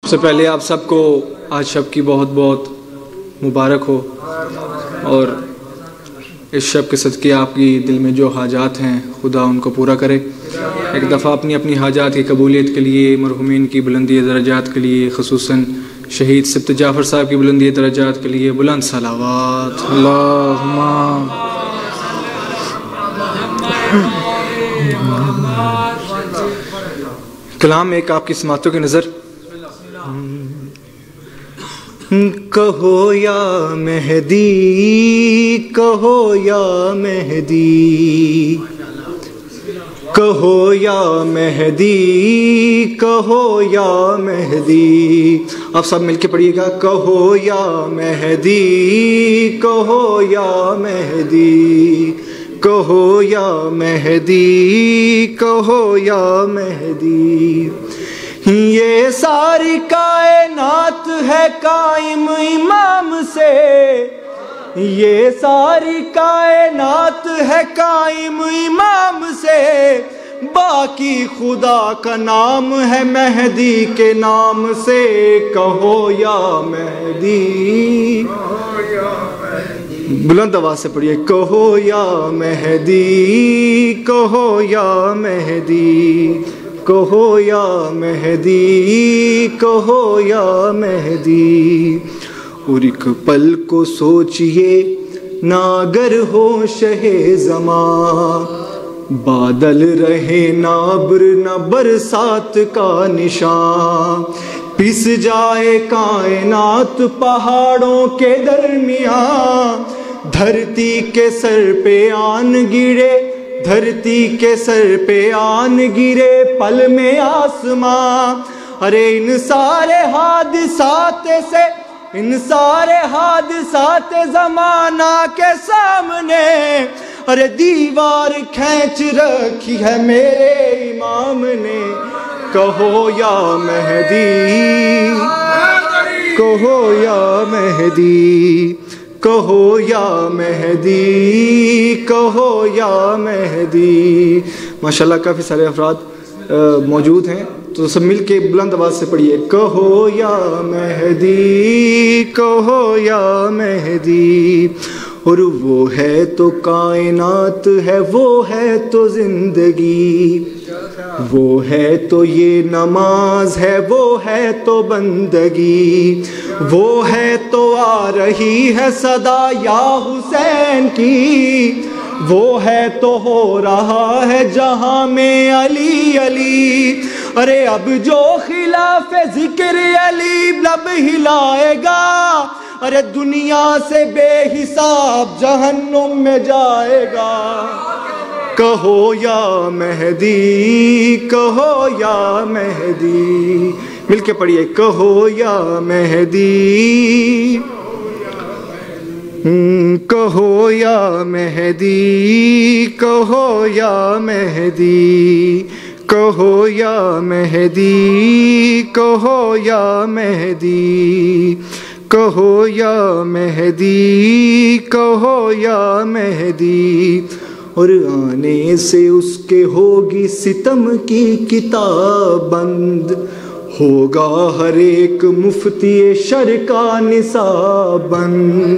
سب سے پہلے آپ سب کو آج شب کی بہت بہت مبارک ہو، اور اس شب کے صدقے آپ کی دل میں جو حاجات ہیں خدا ان کو پورا کرے۔ ایک دفعہ اپنی اپنی حاجات کی قبولیت کے لیے، مرحومین کی بلندی درجات کے لیے، خصوصاً شہید سبت جعفر صاحب کی بلندی درجات کے لیے بلند صلوات۔ اللہم کلام ایک آپ کی سماعتوں کی نظر۔ کہو یا مہدی، کہو یا مہدی، کہو یا مہدی، کہو یا مہدی۔ آپ سب مل کے پڑھیے گا، کہو یا مہدی، کہو یا مہدی، کہو یا مہدی، کہو یا مہدی۔ یہ ساری کائنات ہے قائم امام سے، یہ ساری کائنات ہے قائم امام سے، باقی خدا کا نام ہے مہدی کے نام سے۔ کہو یا مہدی، بلند آواز سے پڑھیے، کہو یا مہدی، کہو یا مہدی، کہو یا مہدی، کہو یا مہدی۔ اور ایک پل کو سوچئے نہ اگر ہو شہ زمان، بادل رہے نہ ابر نہ برسات کا نشان، پس جائے کائنات پہاڑوں کے درمیان، دھرتی کے سر پہ آن گرے، دھرتی کے سر پہ آن گرے پل میں آسمان۔ ارے ان سارے حادثات سے، ان سارے حادثات زمانہ کے سامنے، ارے دیوار کھینچ رکھی ہے میرے امام نے۔ کہو یا مہدی، کہو یا مہدی، کہو یا مہدی، کہو یا مہدی۔ ماشاءاللہ کافی سارے افراد موجود ہیں، تو سب مل کے بلند آواز سے پڑھیے، کہو یا مہدی، کہو یا مہدی۔ اور وہ ہے تو کائنات ہے، وہ ہے تو زندگی، وہ ہے تو یہ نماز ہے، وہ ہے تو بندگی، وہ ہے تو آ رہی ہے صدا یا حسین کی، وہ ہے تو ہو رہا ہے جہاں میں علی علی۔ ارے اب جو خلاف ذکر علی لب ہلائے گا، ارے دنیا سے بے حساب جہنم میں جائے گا۔ کہو یا مہدی، کہو یا مہدی، مل کے پڑھیے، کہو یا مہدی، کہو یا مہدی، کہو یا مہدی، کہو یا مہدی، کہو یا مہدی، کہو یا مہدی، کہو یا مہدی۔ اور آنے سے اس کے ہوگی ستم کی کتاب بند، ہوگا ہر ایک مفتی شر کا نصاب بند،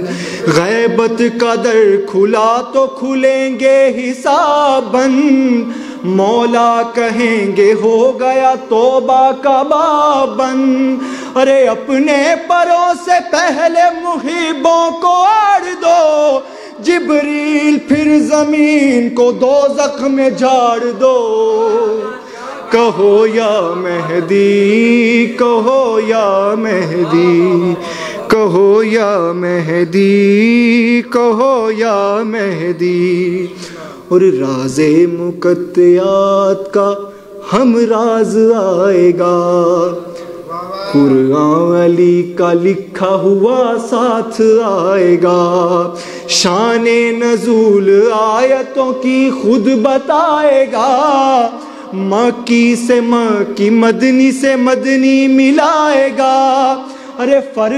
غیبت کا در کھلا تو کھلیں گے حساب بند، مولا کہیں گے ہو گیا توبہ کا باب بند۔ ارے اپنے پروں سے پہلے محبوں کو آڑ دو، جبریل پھر زمین کو دوزخ میں جھاڑ دو۔ کہو یا مہدی، کہو یا مہدی، کہو یا مہدی، کہو یا مہدی۔ اور راز مقطعات کا ہم راز آئے گا، قرآن علی کا لکھا ہوا ساتھ آئے گا، شان نزول آیتوں کی خود بتائے گا، مکی سے مکی مدنی سے مدنی ملائے گا۔ ارے فر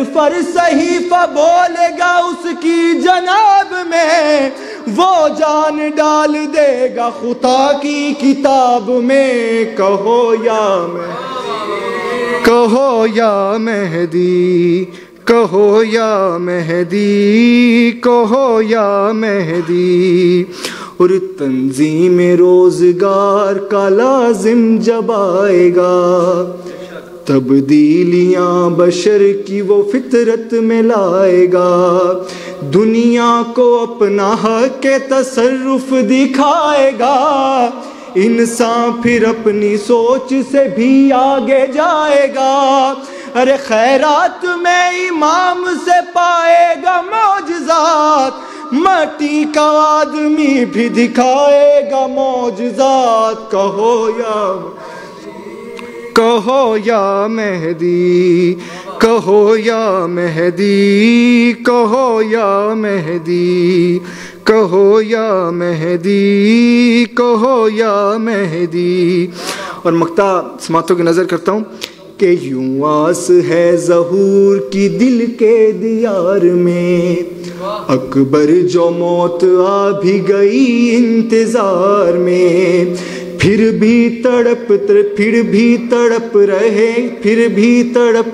صحیفہ بولے گا اس کی جناب میں، وہ جان ڈال دے گا خدا کی کتاب میں۔ کہو یا میں کہو یا مہدی کہو یا مہدی کہو یا مہدی، اور تنظیم روزگار کا لازم جب آئے گا، تبدیلیاں بشر کی وہ فطرت میں لائے گا، دنیا کو اپنا حق کے تصرف دکھائے گا، انسان پھر اپنی سوچ سے بھی آگے جائے گا، ارے خیرات میں امام سے پائے گا معجزات، مٹی کا آدمی بھی دکھائے گا معجزات، کہو یا مہدی کہو یا مہدی کہو یا مہدی کہو یا مہدی کہو یا مہدی۔ اور مقطع سماعتوں کی نظر کرتا ہوں کہ یوں آس ہے ظہور کی دل کے دیار میں، اکبر جو موت آ بھی گئی انتظار میں، پھر بھی تڑپ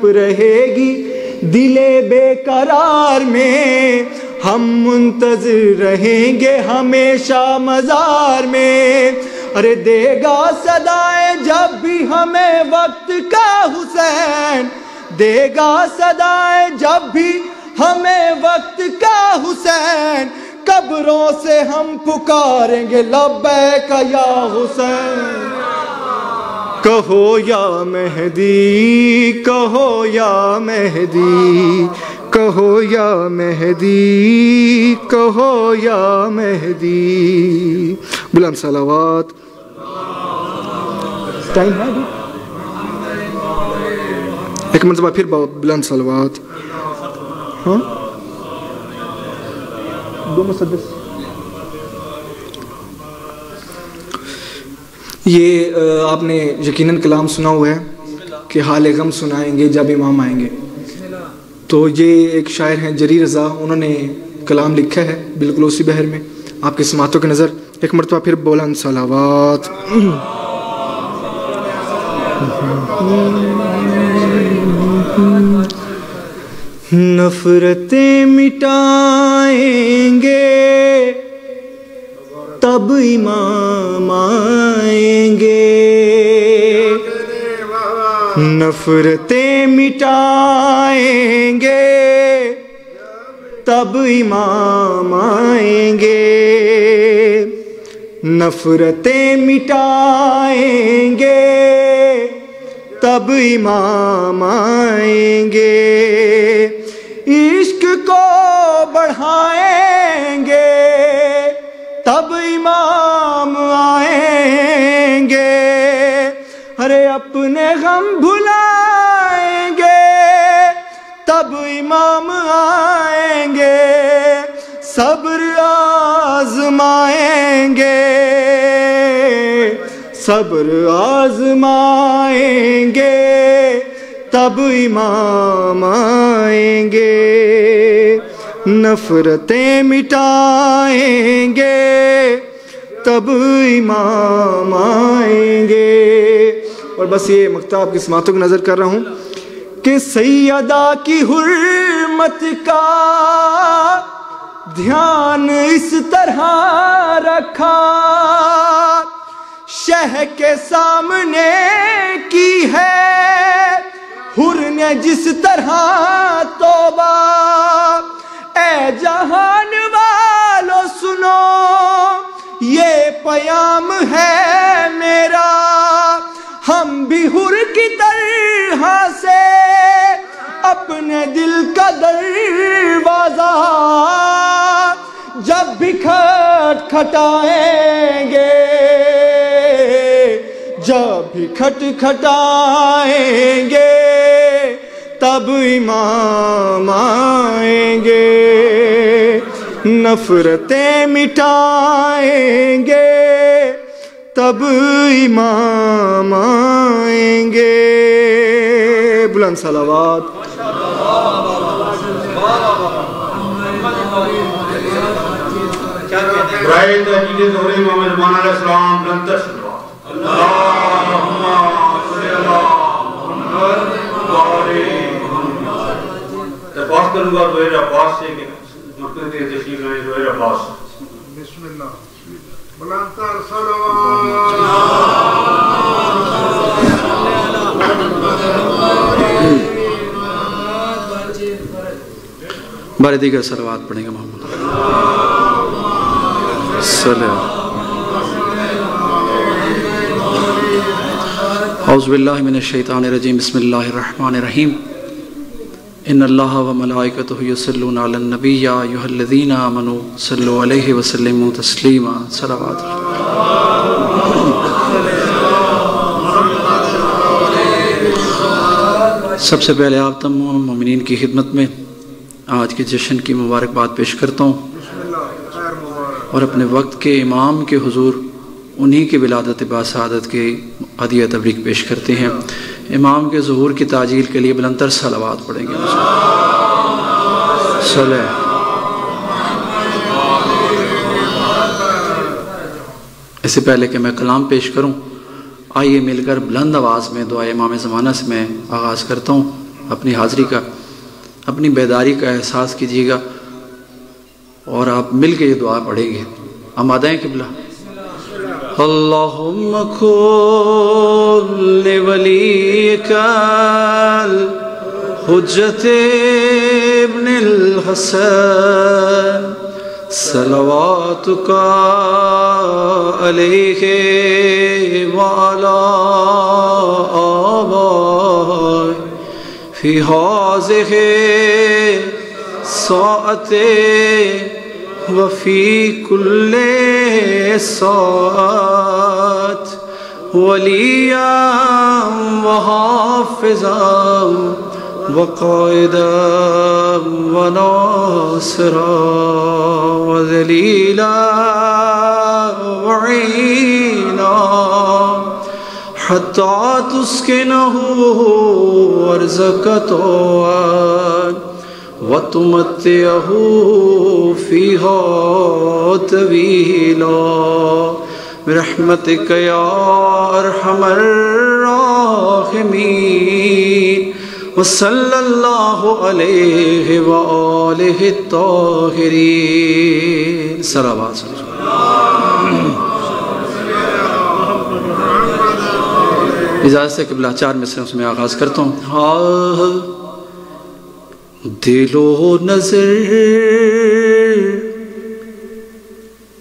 رہے گی دل بے قرار میں، ہم منتظر رہیں گے ہمیشہ مزار میں، ارے دے گا صدائیں جب بھی ہمیں وقت کا حسین، دے گا صدائیں جب بھی ہمیں وقت کا حسین، قبروں سے ہم پکاریں گے لبیک یا حسین، کہو یا مہدی کہو یا مہدی کہو یا مہدی کہو یا مہدی۔ بلند صلوات۔ ٹائم ہے ایک مرتبہ پھر بلند صلوات۔ ہاں دو مسدس۔ یہ آپ نے یقیناً کلام سنا ہوا ہے کہ حال غم سنائیں گے جب امام آئیں گے، تو یہ ایک شاعر ہیں جری رضا، انہوں نے کلام لکھا ہے بالکل اسی بحر میں۔ آپ کی سماعتوں کی نظر ایک مرتبہ پھر بلند صلوات۔ نفرتیں مٹائیں گے تب امام آئیں گے، نفرتیں مٹائیں گے تب امام آئیں گے، نفرتیں مٹائیں گے تب امام آئیں گے، عشق کو بڑھائیں گے تب امام آئیں گے، ارے اپنے غم بھلائیں گے تب امام آئیں گے، صبر آزمائیں گے صبر آزمائیں گے تب امام آئیں گے، نفرتیں مٹائیں گے تب امام آئیں گے۔ اور بس یہ مقطع آپ کی سماعتوں کی نظر کر رہا ہوں کہ سیدہ کی حرمت کا دھیان اس طرح رکھا، شہ کے سامنے کی ہے حر نے جس طرح توبہ، اے جہان والو سنو یہ پیام ہے میرا، ہم بھی حر کی طرح سے اپنے دل کا دروازہ جب بھی کھٹکھٹائیں گے، جب بھی کھٹکھٹائیں گے تب امام آئیں گے، نفرتیں مٹائیں گے تب امام آئیں گے۔ بلند صلوات۔ برائے تحقیق ظہور امام زمان علیہ السلام بلند تشریف۔ اللہم صلی اللہ محمد درخواست کروں گا زہیر عباس سے کہ مرکز کے تشریف لائیں زہیر عباس. بسم اللہ بلند تر صلوات. بارے دیگر صلوات پڑھیں گے محمد صلی اللہ. اعوذ باللہ من الشیطان الرجیم. بسم اللہ الرحمن الرحیم. ان اللہ و ملائکتہ یصلون علی النبی یا ایھا الذین آمنوا صلوا علیہ وسلموا تسلیما. صلوات. سب سے پہلے آپ تمام مومنین کی خدمت میں آج کے جشن کی مبارکباد پیش کرتا ہوں اور اپنے وقت کے امام کے حضور انہی کی ولادت باسعادت کی عدیہ تبریک پیش کرتے ہیں. امام کے ظہور کی تعجیل کے لیے بلندتر صلوات پڑھیں گے. اس سے پہلے کہ میں کلام پیش کروں آئیے مل کر بلند آواز میں دعائے امام زمانہ سے میں آغاز کرتا ہوں. اپنی حاضری کا اپنی بیداری کا احساس کیجیے گا اور آپ مل کے یہ دعا پڑھیں گے. آمادہ ہیں قبلہ؟ اللہم کن لولیک الحجت ابن الحسن صلواتک علیہ وعلا آبائے فی حاضح ساعت وفی کل ساعت ولیا وحافظا وقائدا وناصرا وذلیلا وعینا حتی تسکنہ ارضک طوعا وَتُمَتِّعَهُ فِيهَا طَوِيلًا بِرَحْمَتِكَ يَا أَرْحَمَ الرَّاحِمِينَ وَصَلَّى اللَّهُ عَلَيْهِ وَآلِهِ الطَّاهِرِينَ. صلوات. اجازت سے قبلہ 4 مصرعوں سے میں آغاز کرتا ہوں. دل و نظر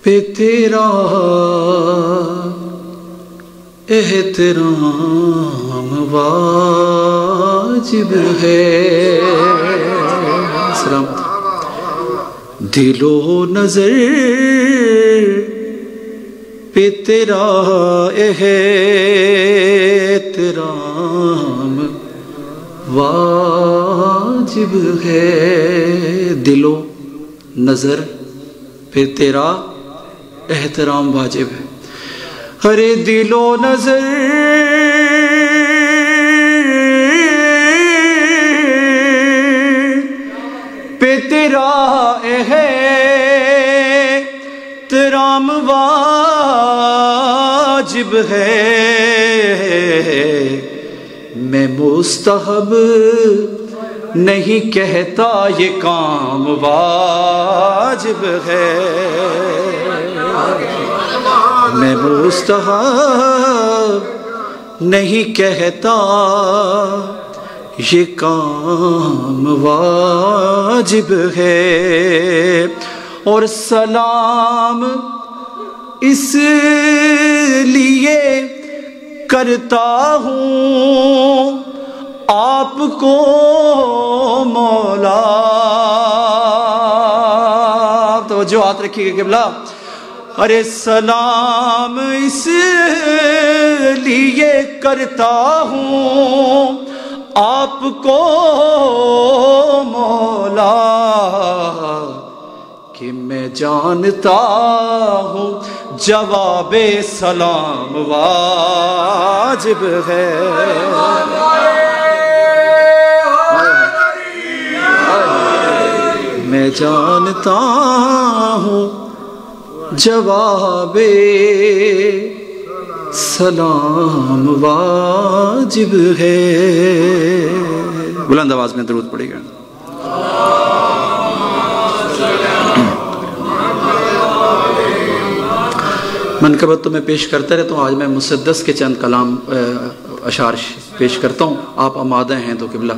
پہ تیرا احترام واجب ہے. سلام. دل و نظر پہ تیرا احترام واجب ہے. دل و نظر پہ تیرا احترام واجب ہے. ارے دل و نظر پہ تیرا احترام واجب ہے. میں مستحب نہیں کہتا یہ کام واجب ہے. میں مستحب نہیں کہتا یہ کام واجب ہے. اور سلام اس لیے کرتا ہوں آپ کو مولا. تو جو ہاتھ رکھیے گا قبلہ. ارے سلام اس لیے کرتا ہوں آپ کو مولا کہ میں جانتا ہوں جواب سلام واجب ہے. میں جانتا ہوں جواب سلام واجب ہے. بلند آواز میں درود پڑے گا. منقبت تو میں پیش کرتا رہتا ہوں، آج میں مسدس کے چند کلام اشعار پیش کرتا ہوں. آپ آمادہ ہیں تو قبلہ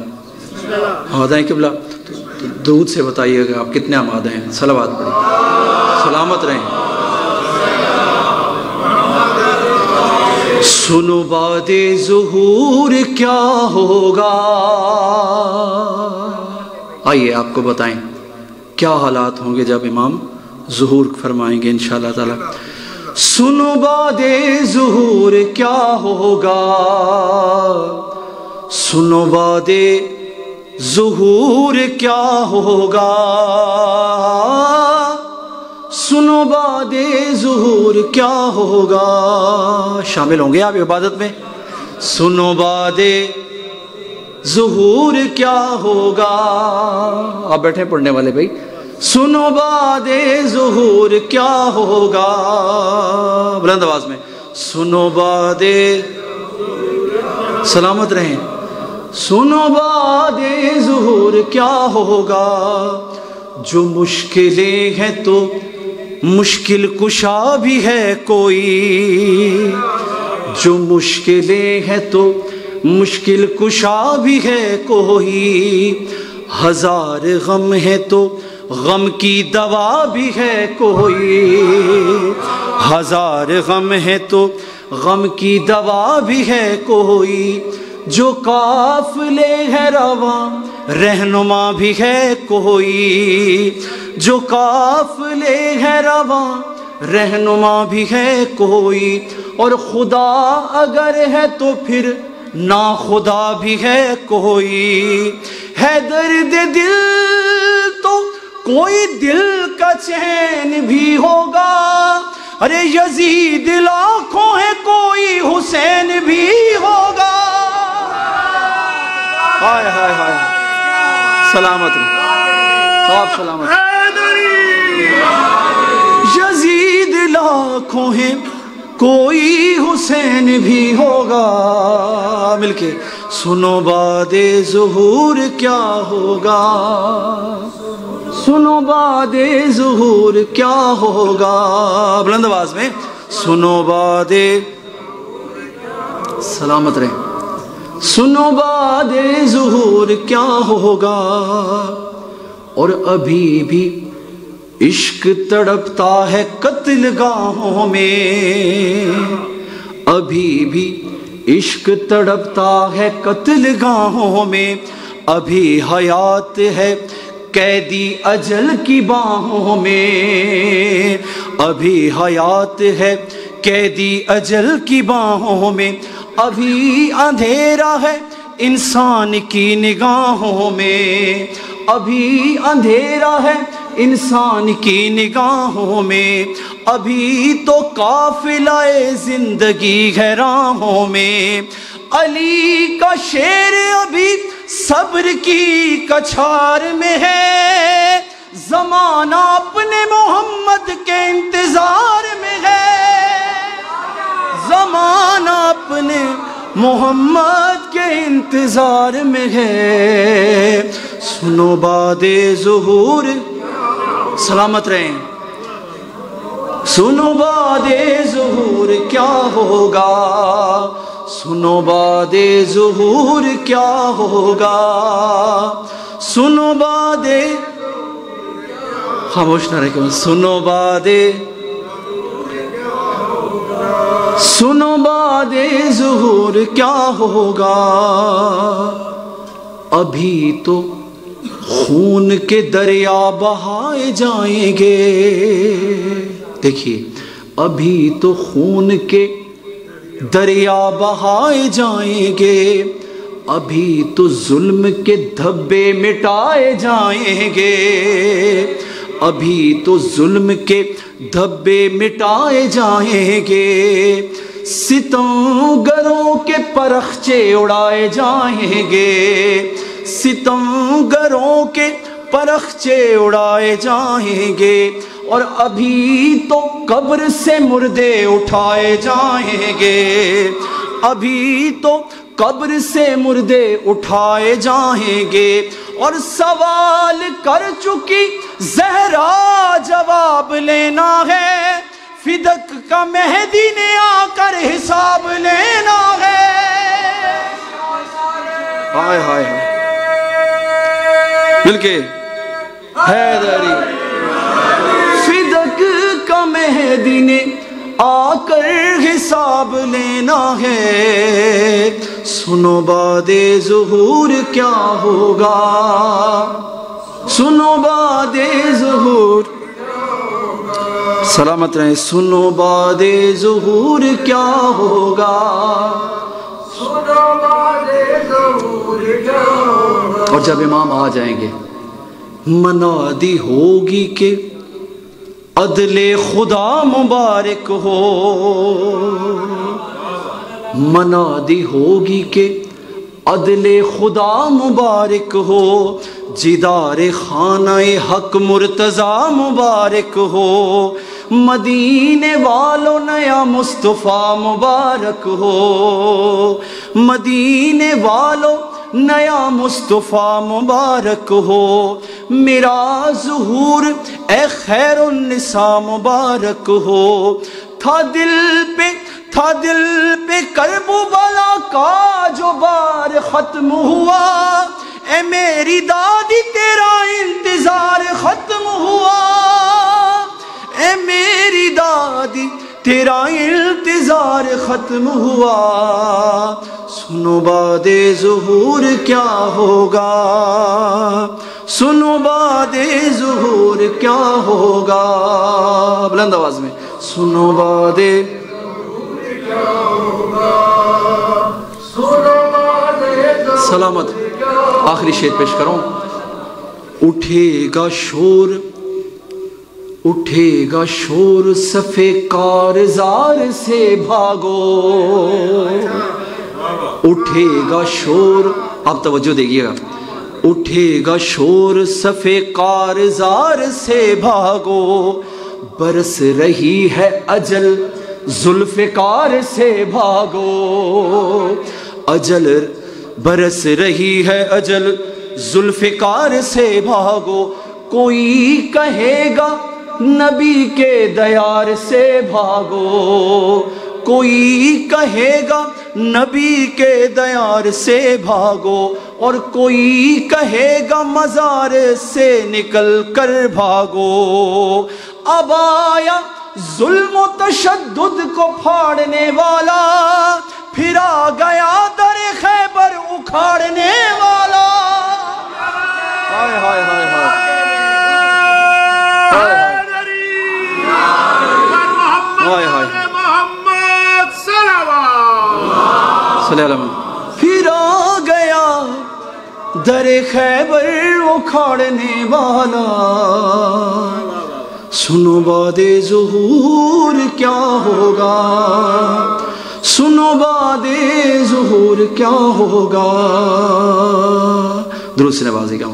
آمادہ ہیں قبلہ تو درود سے بتائیے گا آپ کتنے آمادہ ہیں. صلوات پڑھیں، سلامت رہیں. سنو بعد ظہور کیا ہوگا، آئیے آپ کو بتائیں کیا حالات ہوں گے جب امام ظہور فرمائیں گے انشاءاللہ تعالی. سنو بعد ظہور کیا ہوگا، سنو بعد ظہور کیا ہوگا، سنو بعد ظہور کیا ہوگا. شامل ہوں گے آپ عبادت میں. سنو بعد ظہور کیا ہوگا، آپ بیٹھے پڑھنے والے بھائی. سنو بعد ظہور کیا ہوگا، بلند آواز میں. سنو بعد، سلامت رہیں. سنو بعد ظہور کیا ہوگا، جو مشکلیں ہیں تو مشکل کشا بھی ہے کوئی، جو مشکلیں ہیں تو مشکل کشا بھی ہے کوئی، ہزار غم ہے تو غم کی دوا بھی ہے کوئی، ہزار غم ہے تو غم کی دوا بھی ہے کوئی، جو قافلے ہے رواں رہنما بھی ہے کوئی، جو قافلے ہے رواں رہنما بھی ہے کوئی، اور خدا اگر ہے تو پھر نا خدا بھی ہے کوئی. ہے درد دل تو کوئی دل کا چین بھی ہوگا، ارے یزید لاکھوں ہے کوئی حسین بھی ہوگا. ہائے ہائے ہائے، سلامت رہے آپ، سلامت. یزید لاکھوں ہے کوئی حسین بھی ہوگا. مل کے سنو بعد ظہور کیا ہوگا، سنو بعد ظہور کیا ہوگا، بلند آواز میں. سنو بعد، سلامت رہیں. سنو بعد ظہور کیا ہوگا، اور ابھی بھی عشق تڑپتا ہے قتل گاہوں میں، ابھی بھی عشق تڑپتا ہے قتل گاہوں میں، ابھی حیات ہے قیدی اجل کی باہوں میں، ابھی حیات ہے قیدی اجل کی باہوں میں، ابھی اندھیرا ہے انسان کی نگاہوں میں، ابھی اندھیرا ہے انسان کی نگاہوں میں، ابھی تو قافلہ زندگی ہے راہوں میں. علی کا شیر ابھی صبر کی کچھار میں ہے، زمانہ اپنے محمد کے انتظار میں ہے، زمانہ اپنے محمد کے انتظار میں ہے. سنو بعد ظہور، سلامت رہیں. سنو بعد ظہور کیا ہوگا، سنو بعد ظہور کیا ہوگا، سنو بعد، خاموش نہ رہے. سنو بعد، سنو بعد ظہور کیا ہوگا، ابھی تو خون کے دریا بہائے جائیں گے. دیکھیے ابھی تو خون کے دریا بہائے جائیں گے، ابھی تو ظلم کے دھبے مٹائے جائیں گے، ابھی تو ظلم کے دھبے مٹائے جائیں گے، ستم گروں کے پرخچے اڑائے جائیں گے، ستم گروں کے پرخچے اڑائے جائیں گے، اور ابھی تو قبر سے مردے اٹھائے جائیں گے، ابھی تو قبر سے مردے اٹھائے جائیں گے، اور سوال کر چکی زہرا جواب لینا ہے، فدق کا مہدی نے آ کر حساب لینا ہے۔ ہائے ہائے ہائے مل کے حیدری، فدق کا مہدی نے آ کر حساب لینا ہے، سنو بعد ظہور کیا ہوگا، سنو بعد ظہور، سلامت رہیں، سنو بعد ظہور کیا ہوگا، سنو بعد ظہور کیا ہوگا۔ اور جب امام آ جائیں گے منادی ہوگی کہ عدل خدا مبارک ہو، منادی ہوگی کہ عدل خدا مبارک ہو، جدار خانہ حق مرتضیٰ مبارک ہو، مدینے والوں نیا مصطفیٰ مبارک ہو، مدینے والوں نیا مصطفیٰ مبارک ہو، میرا ظہور اے خیر النساء مبارک ہو، تھا دل پہ کرب و بلا کا جو بار ختم ہوا، اے میری دادی تیرا انتظار ختم ہوا، اے میری دادی تیرا انتظار ختم ہوا، سنو بعد ظہور کیا ہوگا، سنو بعد ظہور کیا ہوگا، بلند آواز میں، سنو بعد سلامت۔ آخری شعر پیش کروں، اٹھے گا شور، اٹھے گا شور صفِ کارزار سے بھاگو، اٹھے گا شور، آپ توجہ دیکھیے گا، اٹھے گا شور صفِ کارزار سے بھاگو، برس رہی ہے اجل ذوالفقار سے بھاگو، اجل برس رہی ہے اجل ذوالفقار سے بھاگو، کوئی کہے گا نبی کے دیار سے بھاگو، کوئی کہے گا نبی کے دیار سے بھاگو، اور کوئی کہے گا مزار سے نکل کر بھاگو، اب آیا ظلم و تشدد کو پھاڑنے والا، پھر آ گیا در خیبر اکھاڑنے والا، ہائے ہائے ہائے ہائے پھر آ گیا در خیبر اکھاڑنے والا، سنو بعد ظہور کیا ہوگا، سنو بعد ظہور کیا ہوگا، درود سے نوازے گا۔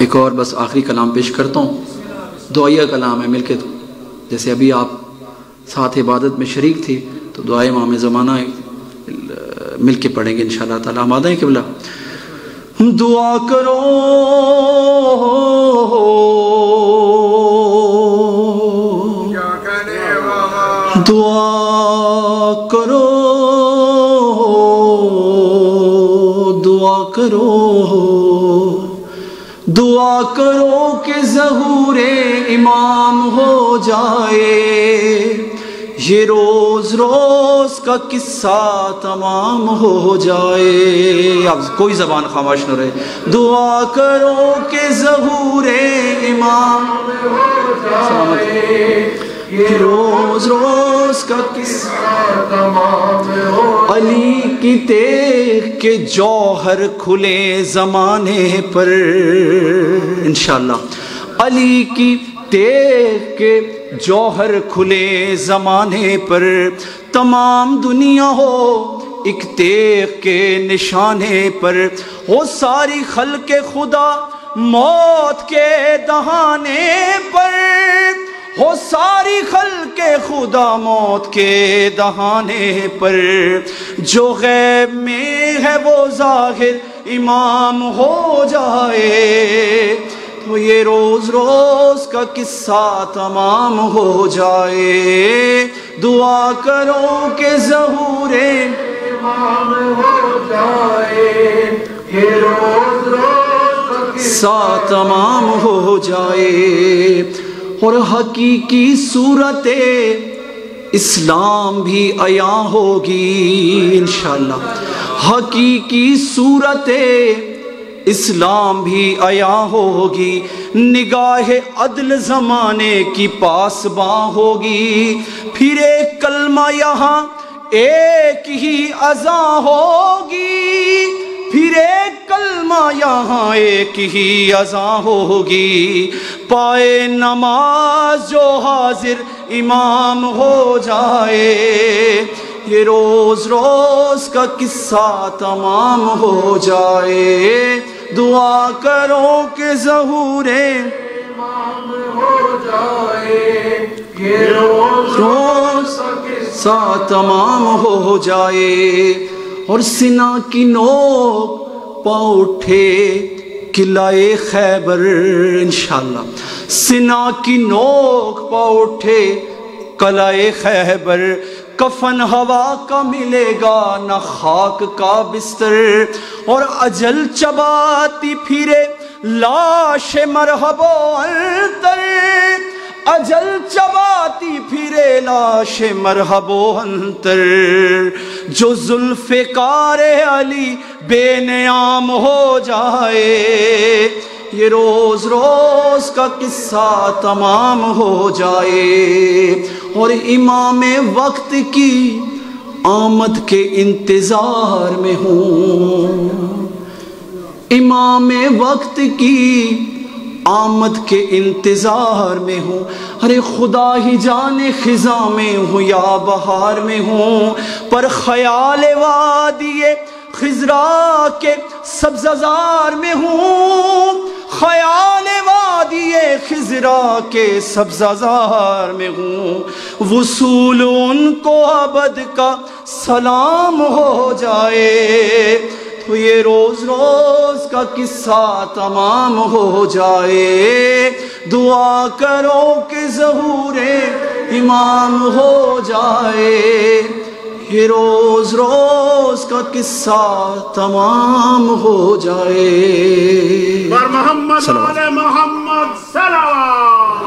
ایک اور بس آخری کلام پیش کرتا ہوں، دعائیہ کلام ہے، مل کے جیسے ابھی آپ ساتھ عبادت میں شریک تھی تو دعائے امام زمانہ مل کے پڑھیں گے انشاءاللہ تعالی۔ آمادہ ہیں قبلہ؟ دعا کرو دعا کرو دعا کرو دعا کرو کہ ظہور امام ہو جائے، یہ روز روز کا قصہ تمام ہو جائے۔ اب کوئی زبان خاموش نہ رہے، دعا کرو کہ ظہور امام ہو جائے، یہ روز روز کا قصہ تمام ہو، علی کی تیغ کے جوہر کھلے زمانے پر انشاءاللہ، علی کی تیغ کے جوہر کھلے زمانے پر، تمام دنیا ہو ایک تیغ کے نشانے پر، ہو ساری خلق خدا موت کے دہانے پر، ہو ساری خلق خدا موت کے دہانے پر، جو غیب میں ہے وہ ظاہر امام ہو جائے، تو یہ روز روز کا قصہ تمام ہو جائے، دعا کرو کہ ظہور امام ہو جائے، یہ روز روز کا قصہ تمام ہو جائے، اور حقیقی صورت اسلام بھی عیاں ہوگی انشاءاللہ، حقیقی صورت اسلام بھی عیاں ہوگی، نگاہ عدل زمانے کی پاسباں ہوگی، پھر ایک کلمہ یہاں ایک ہی اذان ہوگی، پھر ایک کلمہ یہاں ایک ہی اذان ہوگی، پائے نماز جو حاضر امام ہو جائے، یہ روز روز کا قصہ تمام ہو جائے، دعا کرو کہ ظہور امام ہو جائے، یہ روز روز کا قصہ تمام ہو جائے، اور سینہ کی نوک پا اٹھے قلعہ خیبر انشاءاللہ، سینہ کی نوک پا اٹھے قلعہ خیبر، کفن ہوا کا ملے گا نہ خاک کا بستر، اور اجل چباتی پھرے لاش مرحب و انتر، اجل چباتی پھرے لاش مرحب و انتر، جو ذوالفقار علی بے نیام ہو جائے، یہ روز روز کا قصہ تمام ہو جائے، اور امام وقت کی آمد کے انتظار میں ہوں، امام وقت کی آمد کے انتظار میں ہوں، ارے خدا ہی جانے خزاں میں ہوں یا بہار میں ہوں، پر خیال وادی خضرا کے سبززار میں ہوں، خیال وادی خضرا کے سبززار میں ہوں، وصول ان کو ابد کا سلام ہو جائے، تو یہ روز روز کا قصہ تمام ہو جائے، دعا کرو کہ ظہور امام ہو جائے، یہ روز روز کا قصہ تمام ہو جائے، بر محمد آل محمد صلوات۔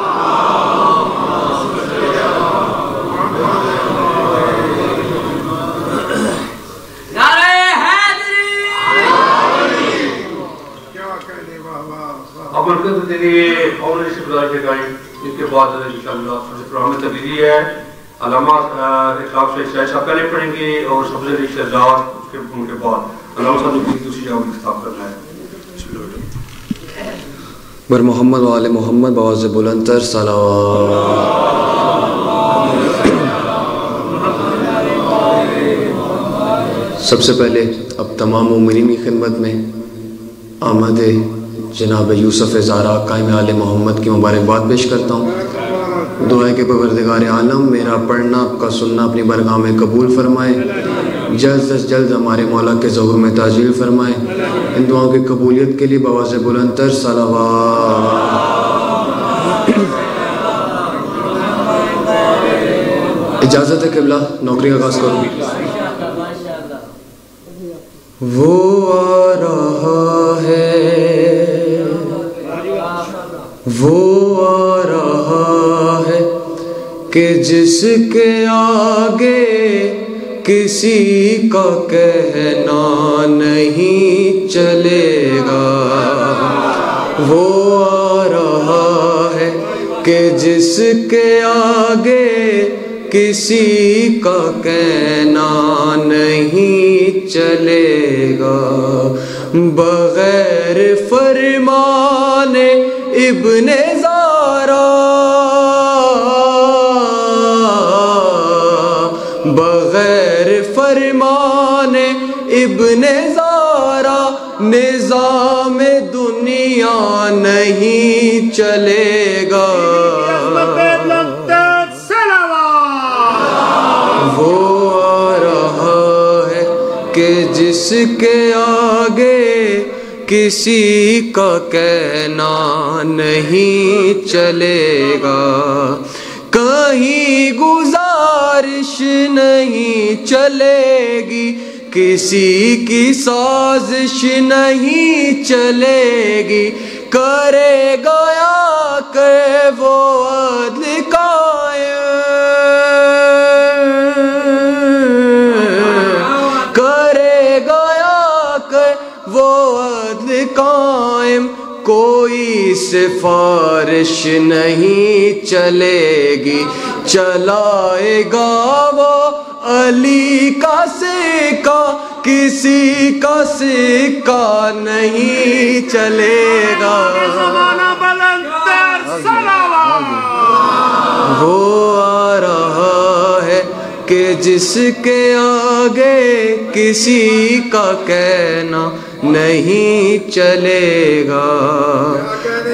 اب مرکز کے لیے آنرشپ گزارش کریں، اس کے بعد انشاءاللہ پروگرام تبدیلی ہے، علامہ اخلاق شاہد صاحب پہلے پڑھیں گے اور سبز علی شہزاد ان کے بعد علامہ صاحب کی دوسری جگہ میں خطاب کرنا ہے۔ بر محمد و آل محمد بآواز بلند تر صلوات۔ سب سے پہلے اب تمام مومنین کی خدمت میں آمد جناب یوسف زہرا قائم آل محمد کی مبارکباد پیش کرتا ہوں۔ دعا ہے کہ پروردگار عالم میرا پڑھنا آپ کا سننا اپنی برگاہ میں قبول فرمائے، جلد از جلد ہمارے مولا کے ظہور میں تعجیل فرمائے، ان دعاؤں کی قبولیت کے لیے بآواز بلند تر صلوات۔ اجازت ہے قبلہ نوکری کا آغاز کروں۔ وہ آ رہا ہے، وہ آ رہا ہے کہ جس کے آگے کسی کا کہنا نہیں چلے گا، وہ آ رہا ہے کہ جس کے آگے کسی کا کہنا نہیں چلے گا، بغیر فرمان ابن زہرا، بغیر فرمان ابن زہرا نظام دنیا نہیں چلے گا۔ وہ آ رہا ہے کہ جس کے آگے کسی کا کہنا نہیں چلے گا، کہیں گزارش نہیں چلے گی، کسی کی سازش نہیں چلے گی، کرے گیا کہ وہ عدل قائم، کرے گیا کہ وہ عدل قائم، کوئی سفارش نہیں چلے گی، چلائے گا وہ علی کا سکہ، کسی کا سکہ نہیں چلے گا۔ وہ آ رہا ہے کہ جس کے آگے کسی کا کہنا نہیں چلے گا،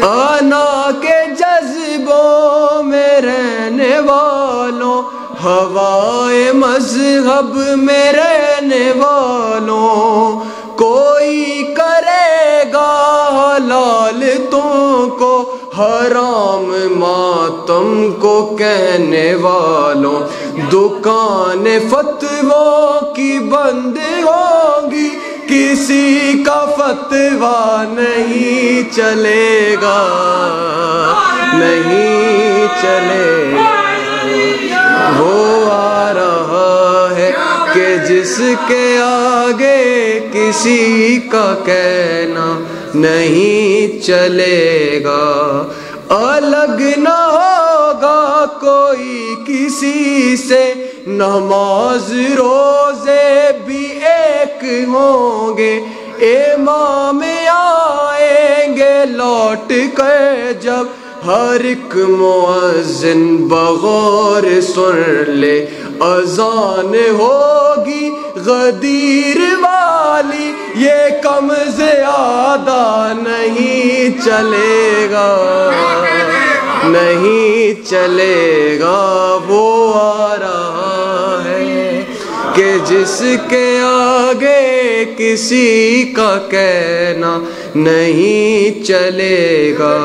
آنا کے جذبوں میں رہنے والوں، ہوائے مذہب میں رہنے والوں، کوئی کرے گا حلال تم کو، حرام ماتم کو کہنے والوں، دکان فتووں کی بند ہوگی، کسی کا فتویٰ نہیں چلے گا، نہیں چلے گا۔ وہ آ رہا ہے کہ جس کے آگے کسی کا کہنا نہیں چلے گا، الگ نہ ہوگا کوئی کسی سے، نماز روزے بھی ایک ہوں گے، امام آئیں گے لوٹ کر جب، ہر ایک مؤذن بغور سن لے، اذان ہوگی غدیر والی، یہ کم زیادہ نہیں چلے گا، نہیں چلے گا۔ وہ آ رہا ہے کہ جس کے آگے کسی کا کہنا نہیں چلے گا،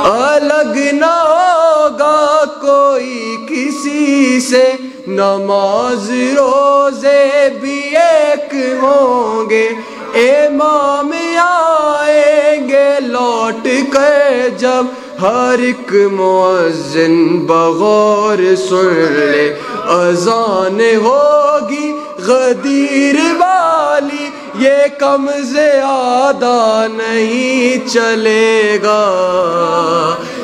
الگ نہ ہوگا کوئی کسی سے، نماز روزے بھی ایک ہوں گے، امام آئیں گے لوٹ کر جب، ہر ایک مؤذن بغور سن لے، اذان ہوگی غدیر والی، یہ کم زیادہ نہیں چلے گا،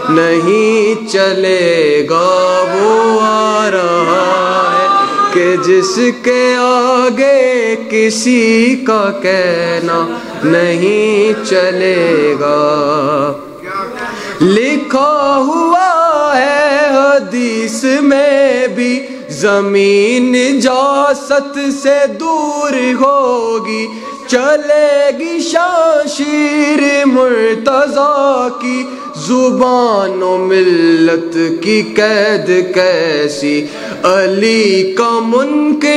نہیں چلے گا۔ وہ آ رہا ہے کہ جس کے آگے کسی کا کہنا نہیں چلے گا، لکھا ہوا ہے حدیث میں بھی، زمین نجاست سے دور ہوگی، چلے گی شمشیر مرتضیٰ کی، زبان و ملت کی قید کیسی، علی کا منکر،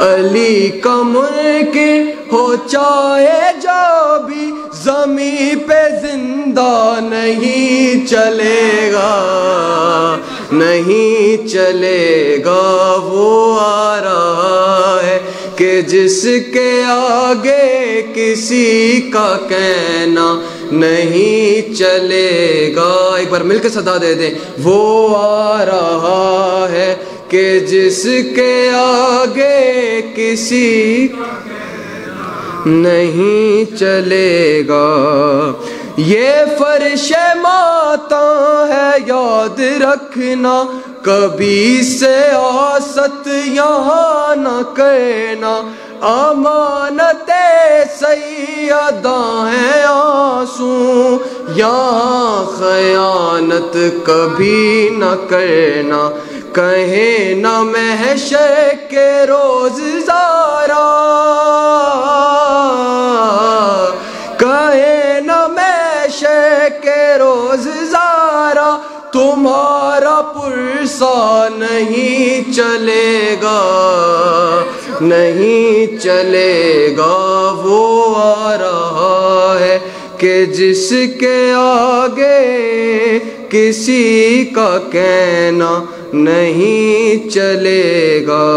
علی کا منکر ہو چاہے جو بھی، زمین پہ زندہ نہیں چلے گا، نہیں چلے گا۔ وہ آ رہا ہے کہ جس کے آگے کسی کا کہنا نہیں چلے گا، ایک بار مل کے صدا دے دیں، وہ آ رہا ہے کہ جس کے آگے کسی نہیں چلے گا، یہ فرش ماتاں ہے یاد رکھنا، کبھی سیاست یہاں نہ کرنا، امانت سیداں ہیں آنسو، یہاں خیانت کبھی نہ کرنا، کہیں نہ محشر کے روز زارا، کہیں نہ محشر کے روز زارا، تمہارا پرسا نہیں چلے گا، نہیں چلے گا، وہ آ رہا ہے کہ جس کے آگے کسی کا کہنا نہیں چلے گا۔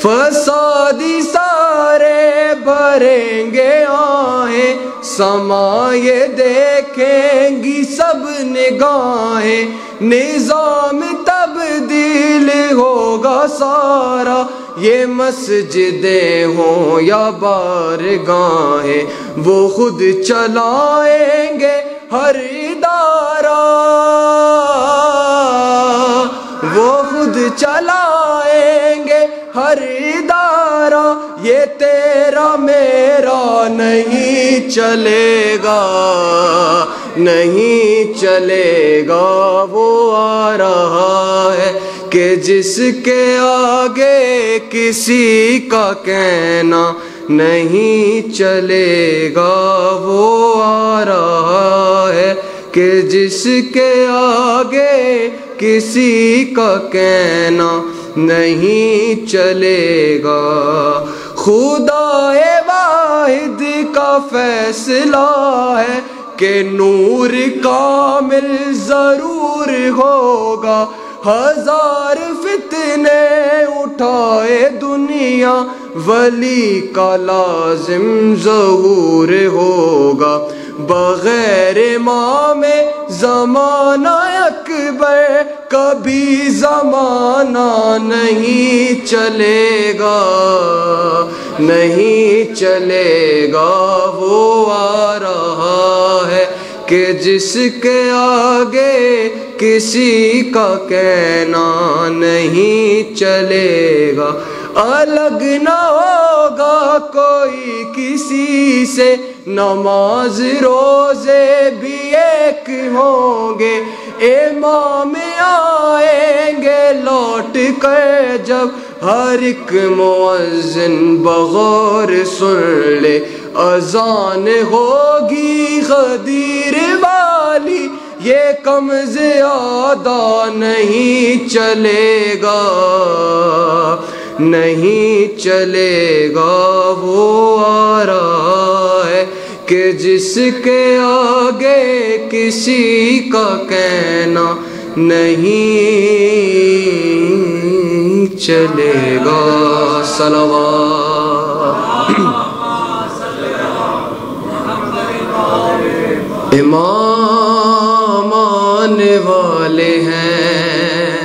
فسادی سارے بھریں گے آہیں، سما یہ دیکھیں گی سب نگاہیں، نظام تبدیل ہوگا سارا، یہ مسجدیں ہوں یا بارگاہیں، وہ خود چلائیں گے ہر ادارہ، وہ خود چلائیں گے ہر ادارہ، یہ تیرا میرا نہیں چلے گا، نہیں چلے گا، وہ آ رہا ہے کہ جس کے آگے کسی کا کہنا نہیں چلے گا، وہ آ رہا ہے کہ جس کے آگے کسی کا کہنا نہیں چلے گا۔ خدا واحد کا فیصلہ ہے کہ نور کامل ضرور ہوگا، ہزار فتنے اٹھائے دنیا، ولی کا لازم ظہور ہوگا، بغیر امام زمانہ اکبر کبھی زمانہ نہیں چلے گا، نہیں چلے گا، وہ آ رہا ہے کہ جس کے آگے کسی کا کہنا نہیں چلے گا، الگ نہ ہوگا کوئی کسی سے، نماز روزے بھی ایک ہوں گے، امام آئیں گے لوٹ کر جب، ہر ایک مؤذن بغور سن لے، اذان ہوگی غدیر والی، یہ کم زیادہ نہیں چلے گا، نہیں چلے گا، وہ آ رہا ہے کہ جس کے آگے کسی کا کہنا نہیں چلے گا۔ صلوات۔ امام آنے والے ہیں،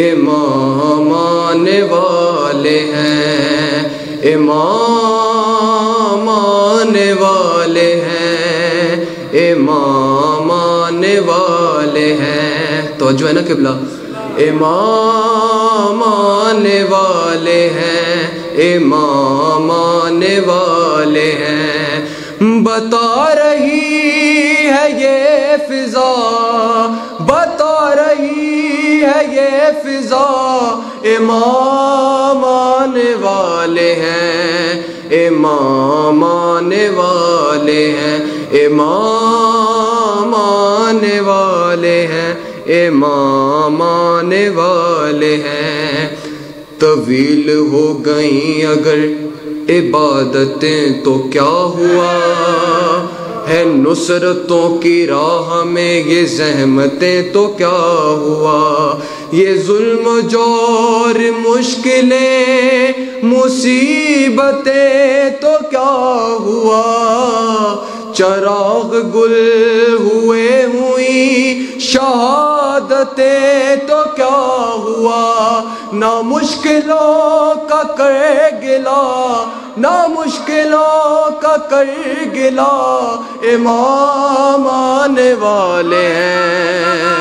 امام آنے والے ہیں، امام آنے والے ہیں، امام آنے والے ہیں، توجہ ہے نا قبلہ، امام آنے والے ہیں، امام آنے والے ہیں، بتا رہی ہے یہ فضا، بتا رہی ہے یہ فضا، امام آنے والے ہیں، امام آنے والے ہیں، امام آنے والے ہیں، امام آنے والے ہیں۔ طویل ہو گئیں اگر عبادتیں تو کیا ہوا، ہے نصرتوں کی راہ میں یہ زحمتیں تو کیا ہوا، یہ ظلم جور مشکلیں مصیبتیں تو کیا ہوا، چراغ گل ہوئے ہوئی شہادتیں تو کیا ہوا، نہ مشکلوں کا کر گلا، نہ مشکلوں کا کر گلا، امام آنے والے ہیں،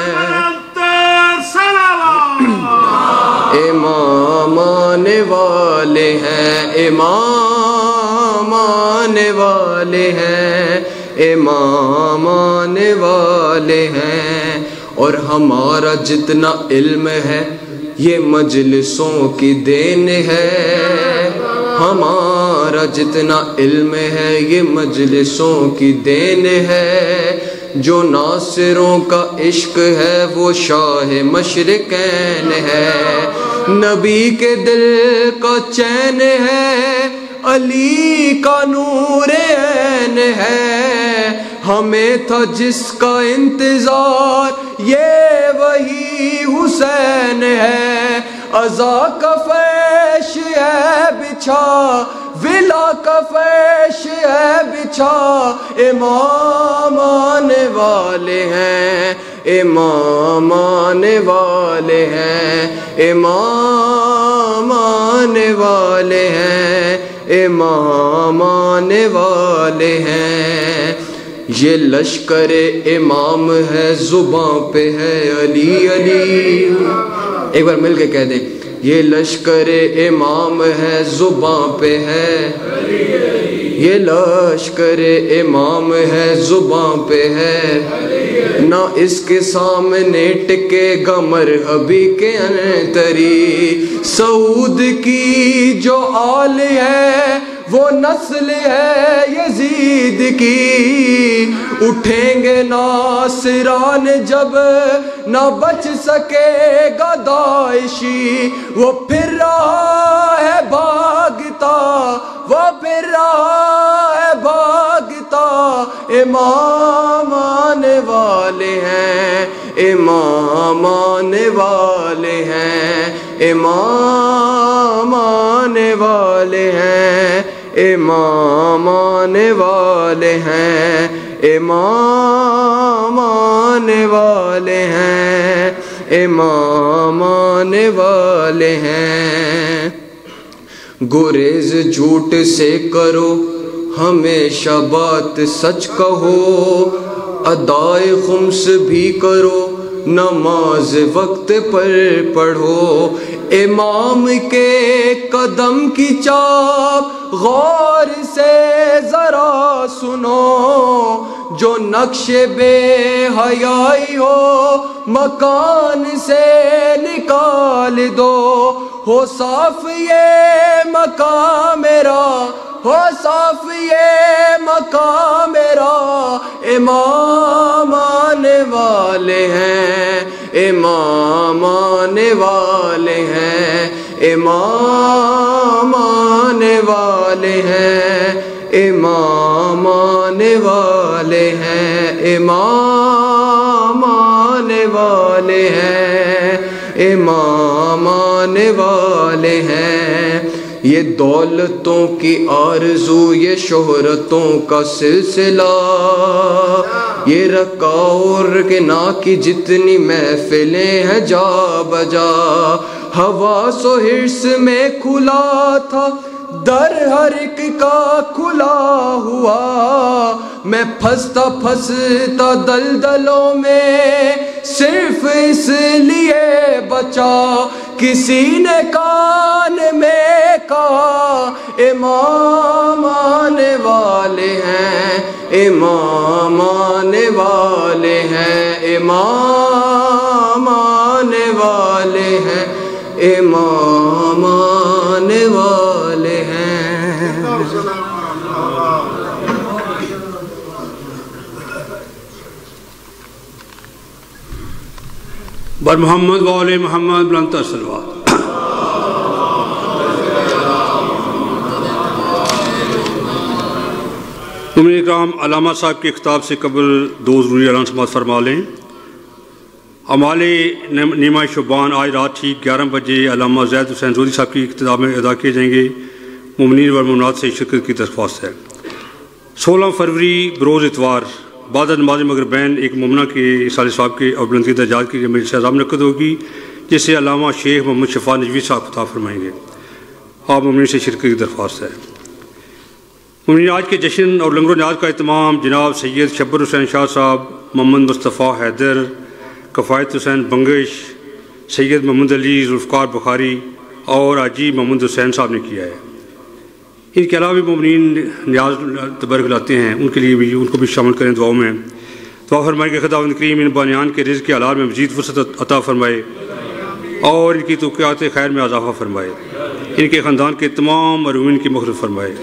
امام آنے والے ہیں، امام آنے والے ہیں، امام آنے والے ہیں۔ اور ہمارا جتنا علم ہے یہ مجلسوں کی دین ہے، ہمارا جتنا علم ہے یہ مجلسوں کی دین ہے، جو ناصروں کا عشق ہے وہ شاہ مشرقین ہے، نبی کے دل کا چین ہے، علی کا نور عین ہے، ہمیں تھا جس کا انتظار یہ وہی حسین ہے، عزا کا فرش ہے بچھا ولا کا فرش ہے بچھا، امام آنے والے ہیں، امام آنے والے ہیں، امام آنے والے ہیں، امام آنے والے ہیں۔ یہ لشکر امام ہے، زباں پہ ہے علی علی، ایک بار مل کے کہہ دیں، یہ لشکر امام ہے، زباں پہ ہے، یہ لشکر امام ہے، زباں پہ ہے، نہ اس کے سامنے ٹکے گا مرحبی کے انتری، سعود کی جو آل ہے وہ نسل ہے یزید کی، اٹھیں گے ناصران جب نہ بچ سکے گا داعشی، وہ پھر رہا ہے بھاگتا، وہ پھر رہا ہے بھاگتا، امام آنے والے ہیں، امام آنے والے ہیں، امام آنے والے ہیں، امام آنے والے ہیں، امام آنے والے ہیں، امام آنے والے ہیں۔ گریز جھوٹ سے کرو ہمیشہ بات سچ کہو، ادائے خمس بھی کرو نماز وقت پر پڑھو، امام کے قدم کی چاپ غور سے ذرا سنو، جو نقش بے حیائی ہو مکان سے نکال دو، ہو صاف یہ مقام میرا، ہو صاف یہ مقام میرا، امام آنے والے ہیں، امام آنے والے ہیں، امام آنے والے ہیں، امام آنے والے ہیں، امام آنے والے ہیں، امام آنے والے ہیں۔ یہ دولتوں کی آرزو، یہ شہرتوں کا سلسلہ، یہ رکاور کے نا کی جتنی محفلیں ہیں جا بجا، حواس و حرص میں کھلا تھا در ہر ایک کا کھلا ہوا، میں پھنستا پھنستا دلدلوں میں صرف اس لیے بچا، کسی نے کان میں کہا امام آنے والے ہیں، امام آنے والے ہیں، امام آنے والے ہیں، امام آنے والے ہیں۔ بر محمد و آل محمد بلند صلوات۔ تمہیں اکرام علامہ صاحب کے خطاب سے قبل دو ضروری اعلان سماعت فرما لیں۔ اعمال نیمہ شعبان آج رات ٹھیک 11 بجے علامہ زید حسین زودی صاحب کی اقتداء میں ادا کیے جائیں گے۔ مومنین و مومنات سے شرکت کی درخواست ہے۔ 16 فروری بروز اتوار بعد نماز مغربین ایک مومنہ کے اصال صاحب کے اور بلندی درجات کی جمعیت سے عظام منعقد ہوگی، جس سے علامہ شیخ محمد شفا نجوی صاحب خطاب فرمائیں گے۔ آپ مومنین سے شرکت کی درخواست ہے۔ مومنین آج کے جشن اور لنگر و نیاز کا اہتمام جناب سید شبر حسین شاہ صاحب، محمد مصطفیٰ حیدر، کفایت حسین بنگش، سید محمد علی ذوالفقار بخاری اور حاجی محمد حسین صاحب نے کیا ہے۔ ان کے علاوہ بھی مومنین نیاز تبرک لاتے ہیں، ان کے لیے بھی ان کو بھی شامل کریں دعاؤں میں۔ دعا فرمائے کہ خداوند کریم ان بانیان کے رزق کے حلال میں مزید وسعت عطا فرمائے اور ان کی توقعات خیر میں اضافہ فرمائے، ان کے خاندان کے تمام مرحومین کی مغفرت فرمائے۔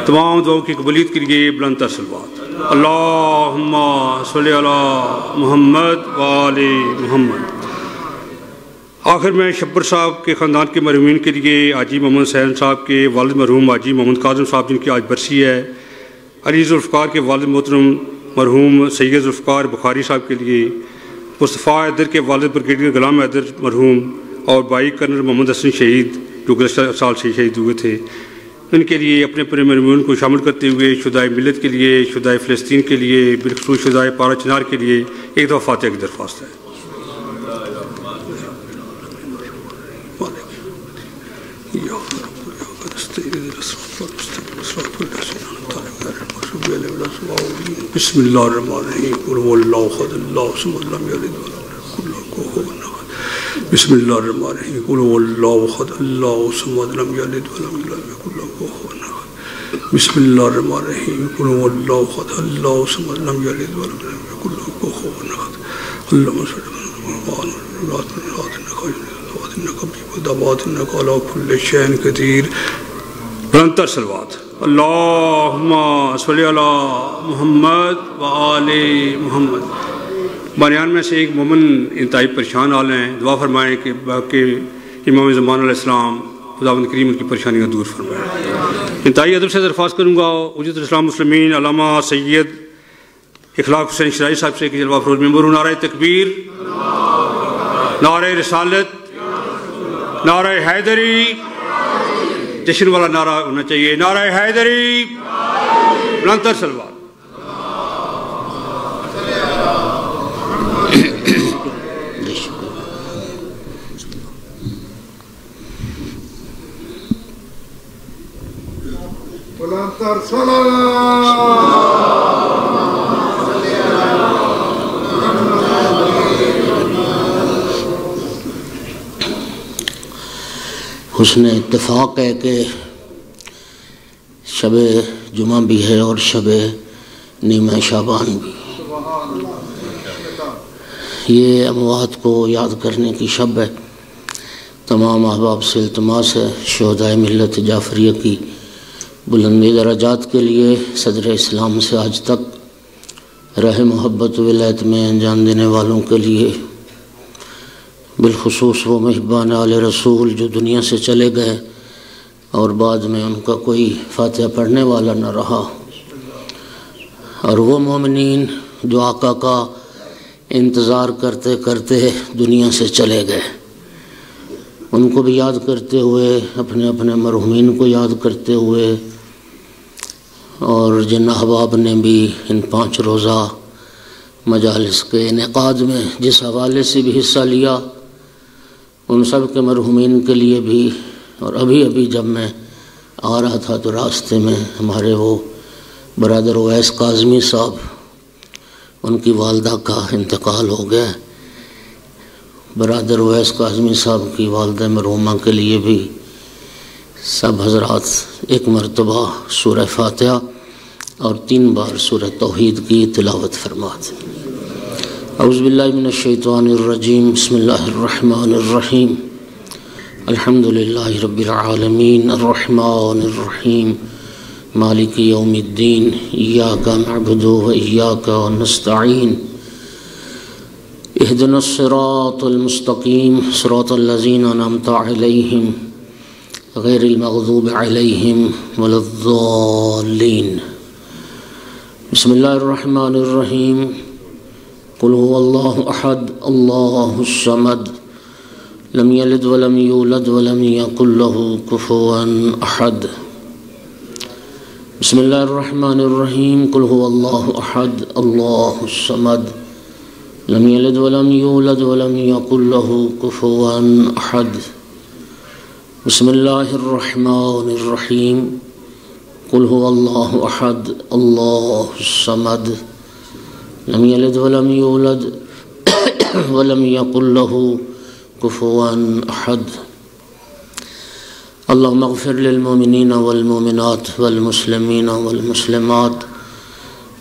تمام دعاؤں کی قبولیت کے لیے بلند تر صلوات۔ اللہم صلی علی محمد و آل محمد۔ آخر میں شبر صاحب کے خاندان کے مرحومین کے لیے حاجی محمد حسین صاحب کے والد مرحوم حاجی محمد کاظم صاحب جن کی آج برسی ہے، علی ذوالفقار کے والد محترم مرحوم سید ذوالفقار بخاری صاحب کے لیے، مصطفیٰ حیدر کے والد بریگیڈیئر غلام حیدر مرحوم اور بھائی کرنل محمد حسن شہید جو گزشتہ سال سے شہید ہوئے تھے، ان کے لیے اپنے اپنے مرحومین کو شامل کرتے ہوئے شہدائے ملت کے لیے، شہدائے فلسطین کے لیے، بالخصوص شہدائے پارا چنار کے لیے ایک دفعہ فاتحہ کی درخواست ہے۔ بسم اللہ الرحمن الرحیم قل هو اللہ احد اللہ الصمد لم یلد ولم یکن له کفوا احد۔ بسم اللہ الرحمن الرحیم قل هو اللہ احد اللہ الصمد لم یلد ولم یکن له کفوا احد۔ بسم اللہ الرحمن الرحیم قل هو اللہ احد اللہ الصمد لم یلد ولم یکن له کفوا احد۔ اللہم صل علی محمد انک علی کل شیء قدیر۔ بلندتر صلوات۔ اللہم صلی علی محمد و آل محمد۔ بانیان میں سے ایک مومن انتہائی پریشان حال ہیں، دعا فرمائیں کہ امام زمان علیہ السلام خداوند کریم ان کی پریشانیاں دور فرمائیں۔ انتہائی ادب سے درخواست کروں گا حجت الاسلام مسلمین علامہ سید اخلاق حسین شرائع صاحب سے کہ جلوہ افروز ممبر نعرہ تکبیر، نعرہ رسالت، نعرہ حیدری، جشن والا نعرہ ہونا چاہیے، نعرہ حیدری، بلندتر صلوات۔ بلندتر صلوات۔ حسن اتفاق ہے کہ شب جمعہ بھی ہے اور شب نیمہ شعبان بھی۔ یہ اموات کو یاد کرنے کی شب ہے۔ تمام احباب سے التماس ہے شہدائے ملت جعفریہ کی بلندی درجات کے لیے صدر اسلام سے آج تک رہ محبت ولایت میں انجام دینے والوں کے لیے، بالخصوص وہ محبان آل رسول جو دنیا سے چلے گئے اور بعد میں ان کا کوئی فاتحہ پڑھنے والا نہ رہا، اور وہ مومنین جو آقا کا انتظار کرتے کرتے دنیا سے چلے گئے، ان کو بھی یاد کرتے ہوئے، اپنے اپنے مرحومین کو یاد کرتے ہوئے، اور جن احباب نے بھی ان 5 روزہ مجالس کے انعقاد میں جس حوالے سے بھی حصہ لیا، ان سب کے مرحومین کے لیے بھی۔ اور ابھی جب میں آ رہا تھا تو راستے میں ہمارے وہ برادر اویس کاظمی صاحب، ان کی والدہ کا انتقال ہو گیا۔ برادر اویس کاظمی صاحب کی والدہ مرحومہ کے لیے بھی سب حضرات ایک مرتبہ سورہ فاتحہ اور 3 بار سورہ توحید کی تلاوت فرمات۔ اعوذ باللہ من الشیطان الرجیم، بسم اللہ الرحمن الرحیم، الحمد للہ رب العالمین، الرحمن الرحیم، مالک یوم الدین، ایاک نعبد و ایاک نستعین، اہدنا الصراط المستقیم، صراط الذین انعمت علیہم غیر المغضوب علیہم ولا الضالین۔ بسم اللہ الرحمن الرحیم، قل هو اللہ احد اللہ الصمد لم یلد ولم یولد ولم یکن له کفوا احد۔ بسم اللہ الرحمن الرحیم، قل هو اللہ احد اللہ الصمد لم یلد ولم یولد ولم یکن له کفوا احد۔ بسم اللہ الرحمن الرحیم، قل هو اللہ احد اللہ الصمد لم یلد ولم یولد ولم یکن له کفوا احد۔ اللہم اغفر للمؤمنین والمؤمنات والمسلمین والمسلمات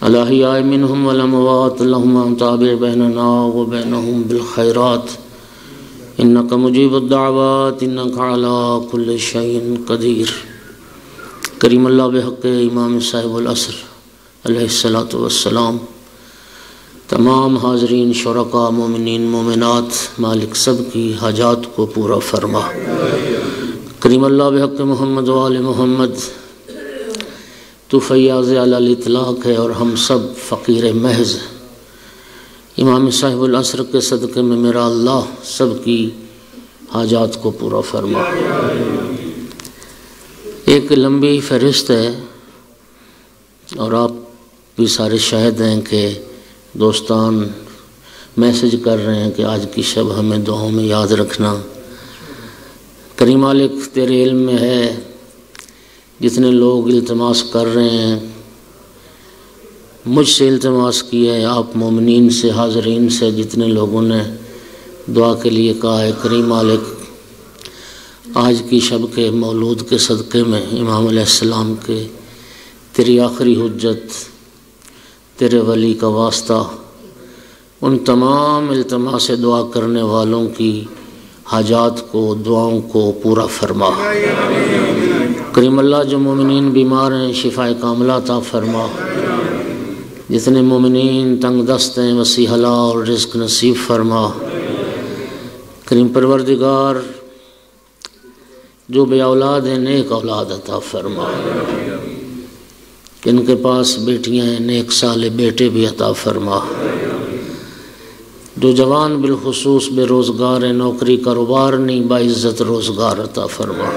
الاحیاء منہم والاموات، اللہم تابع بیننا وبینہم بالخیرات انک مجیب الدعوات انک علی کل شیء قدیر۔ کریم اللہ بحق امام صاحب العصر علیہ الصلاۃ والسلام، تمام حاضرین شرکاء، مومنین مومنات، مالک سب کی حاجات کو پورا فرما۔ کریم اللہ بحق محمد و آل محمد، تو فیاض علی الاطلاق ہے اور ہم سب فقیر محض۔ امام صاحب العصر کے صدقے میں میرا اللہ سب کی حاجات کو پورا فرما۔ ایک لمبی فہرست ہے اور آپ بھی سارے شاہد ہیں کہ دوستان میسج کر رہے ہیں کہ آج کی شب ہمیں دعاؤں میں یاد رکھنا۔ کریم مالک تیرے علم میں ہے جتنے لوگ التماس کر رہے ہیں، مجھ سے التماس کیا ہے، آپ مومنین سے، حاضرین سے جتنے لوگوں نے دعا کے لیے کہا ہے، کریم مالک آج کی شب کے مولود کے صدقے میں امام علیہ السلام کے تیری آخری حجت، تیرے ولی کا واسطہ، ان تمام التماس دعا کرنے والوں کی حاجات کو، دعاؤں کو پورا فرما۔ کریم اللہ جو مومنین بیمار ہیں شفاء کاملہ عطا فرما، جتنے مومنین تنگ دست ہیں وسیع حلا اور رزق نصیب فرما۔ کریم پروردگار جو بے اولاد ہیں نیک اولاد عطا فرما، جن کے پاس بیٹیاں ہیں نیک صالح بیٹے بھی عطا فرما، جو جوان بالخصوص بے روزگار ہیں نوکری کاروبار نہیں باعزت روزگار عطا فرما۔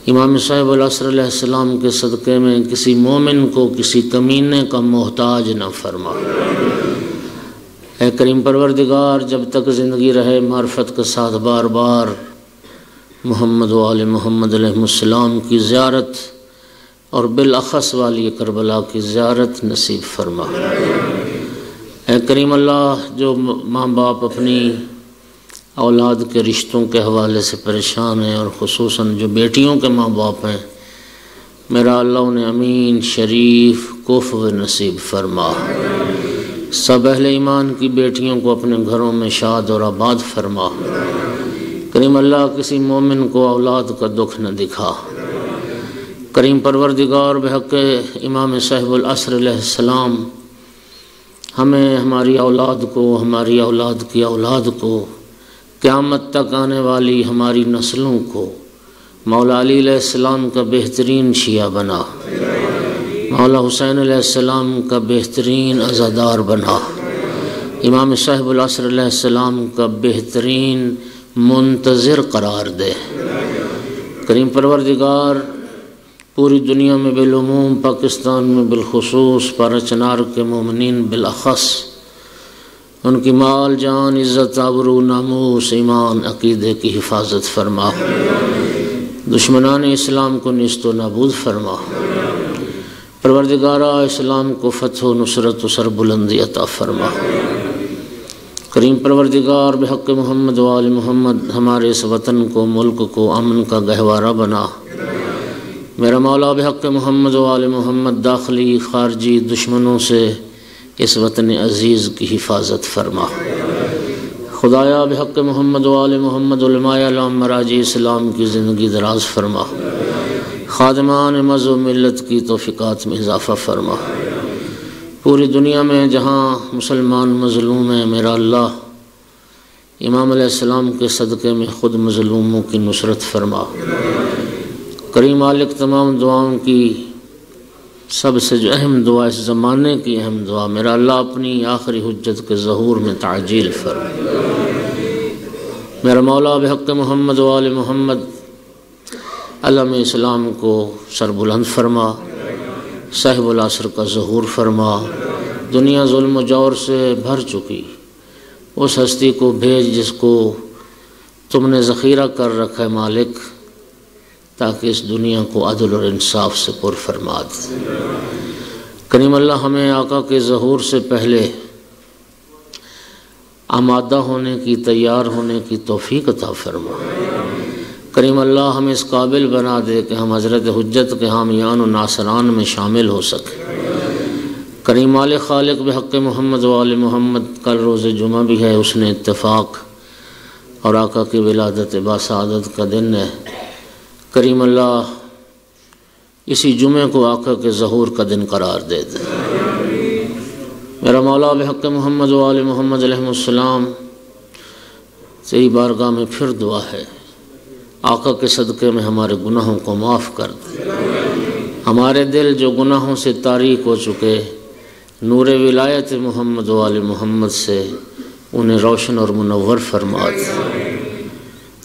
امام صاحب العصر علیہ السلام کے صدقے میں کسی مومن کو کسی کمینے کا محتاج نہ فرما۔ اے کریم پروردگار جب تک زندگی رہے معرفت کے ساتھ بار بار محمد و آل محمد علیہ السلام کی زیارت اور بالاخص والی کربلا کی زیارت نصیب فرما۔ اے کریم اللہ جو ماں باپ اپنی اولاد کے رشتوں کے حوالے سے پریشان ہیں اور خصوصاً جو بیٹیوں کے ماں باپ ہیں، میرا اللہ انہیں امین شریف کفو نصیب فرما۔ سب اہل ایمان کی بیٹیوں کو اپنے گھروں میں شاد اور آباد فرما۔ کریم اللہ کسی مومن کو اولاد کا دکھ نہ دکھا۔ کریم پروردگار بحق امام صاحب العصر علیہ السلام ہمیں، ہماری اولاد کو، ہماری اولاد کی اولاد کو، قیامت تک آنے والی ہماری نسلوں کو مولا علی علیہ السلام کا بہترین شیعہ بنا، مولا حسین علیہ السلام کا بہترین عزادار بنا، امام صاحب العصر علیہ السلام کا بہترین منتظر قرار دے۔ کریم پروردگار پوری دنیا میں بالعموم، پاکستان میں بالخصوص، پارچنار کے مومنین بالاخص، ان کی مال جان عزت آبرو ناموس ایمان عقیدے کی حفاظت فرما، دشمنان اسلام کو نیست و نابود فرما۔ پروردگارہ اسلام کو فتح و نصرت و سربلندی عطا فرما۔ کریم پروردگار بحق محمد و آل محمد ہمارے اس وطن کو، ملک کو امن کا گہوارہ بنا۔ میرا مولا بحق محمد و آل محمد داخلی خارجی دشمنوں سے اس وطن عزیز کی حفاظت فرما۔ خدایا بحق محمد و آل محمد علماء علام مراجع اسلام کی زندگی دراز فرما، خادمان مذہب و ملت کی توفیقات میں اضافہ فرما۔ پوری دنیا میں جہاں مسلمان مظلوم ہیں، میرا اللہ امام علیہ السلام کے صدقے میں خود مظلوموں کی نصرت فرما۔ کریم مالک تمام دعاؤں کی سب سے جو اہم دعا، اس زمانے کی اہم دعا، میرا اللہ اپنی آخری حجت کے ظہور میں تعجیل فرما۔ میرا مولا بحق محمد و آل محمد علم اسلام کو سربلند فرما، صاحب العصر کا ظہور فرما۔ دنیا ظلم و جور سے بھر چکی، اس ہستی کو بھیج جس کو تم نے ذخیرہ کر رکھا ہے مالک، تاکہ اس دنیا کو عدل اور انصاف سے پر فرما دے۔ کریم اللہ ہمیں آقا کے ظہور سے پہلے آمادہ ہونے کی، تیار ہونے کی توفیق عطا فرما۔ کریم اللہ ہمیں اس قابل بنا دے کہ ہم حضرت حجت کے حامیان و ناصران میں شامل ہو سکیں۔ کریم مالک خالق بحق محمد و آل محمد، کل روز جمعہ بھی ہے، اس نے اتفاق اور آقا کی ولادت باسعادت کا دن ہے۔ کریم اللہ اسی جمعے کو آقا کے ظہور کا دن قرار دے دے۔ میرا مولا بحق محمد و آل محمد علیہ السلام تیری بارگاہ میں پھر دعا ہے، آقا کے صدقے میں ہمارے گناہوں کو معاف کر دے۔ ہمارے دل جو گناہوں سے تاریک ہو چکے، نور ولایت محمد و آل محمد سے انہیں روشن اور منور فرما دے۔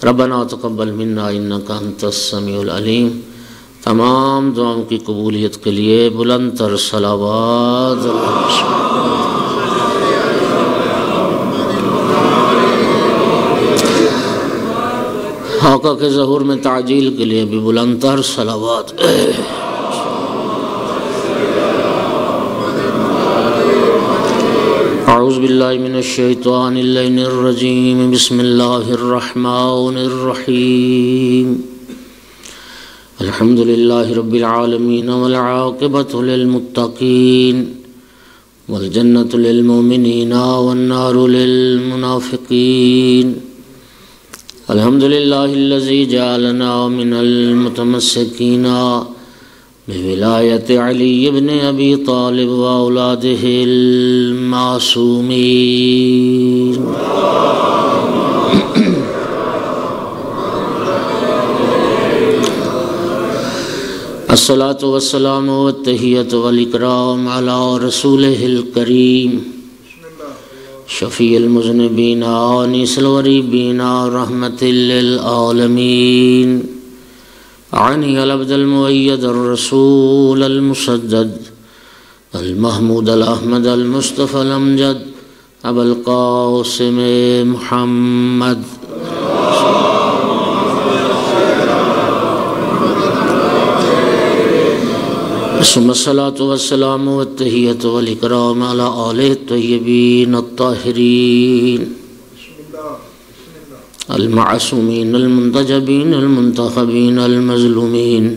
ربنا تقبل منا انک انت السمیع العلیم۔ تمام دعاؤں کی قبولیت کے لیے بلند تر صلوات۔ آقا کے ظہور میں تعجیل کے لیے بھی بلند تر صلوات۔ اعوذ باللہ من الشیطان اللعین الرجیم، بسم اللہ الرحمن الرحیم۔ الحمد للہ رب العالمین والعاقبۃ للمتقین والجنۃ للمؤمنین والنار للمنافقین۔ الحمد للہ الذی جعلنا من المتمسکین بولایت علی بن ابی طالب واولادہ المعصومین۔ الصلاة والسلام والتحیۃ والاکرام علی رسولہ الکریم شفیع المذنبین آنیس الغریبین رحمت للعالمین۔ عنی العبد المؤید الرسول المسدد المحمود الاحمد المصطفى الامجد ابا القاسم محمد۔ ثم الصلاة والسلام والتحیۃ والاکرام علی آلہ الطیبین الطاہرین المعصومین المنتجبین المنتخبین المظلومین،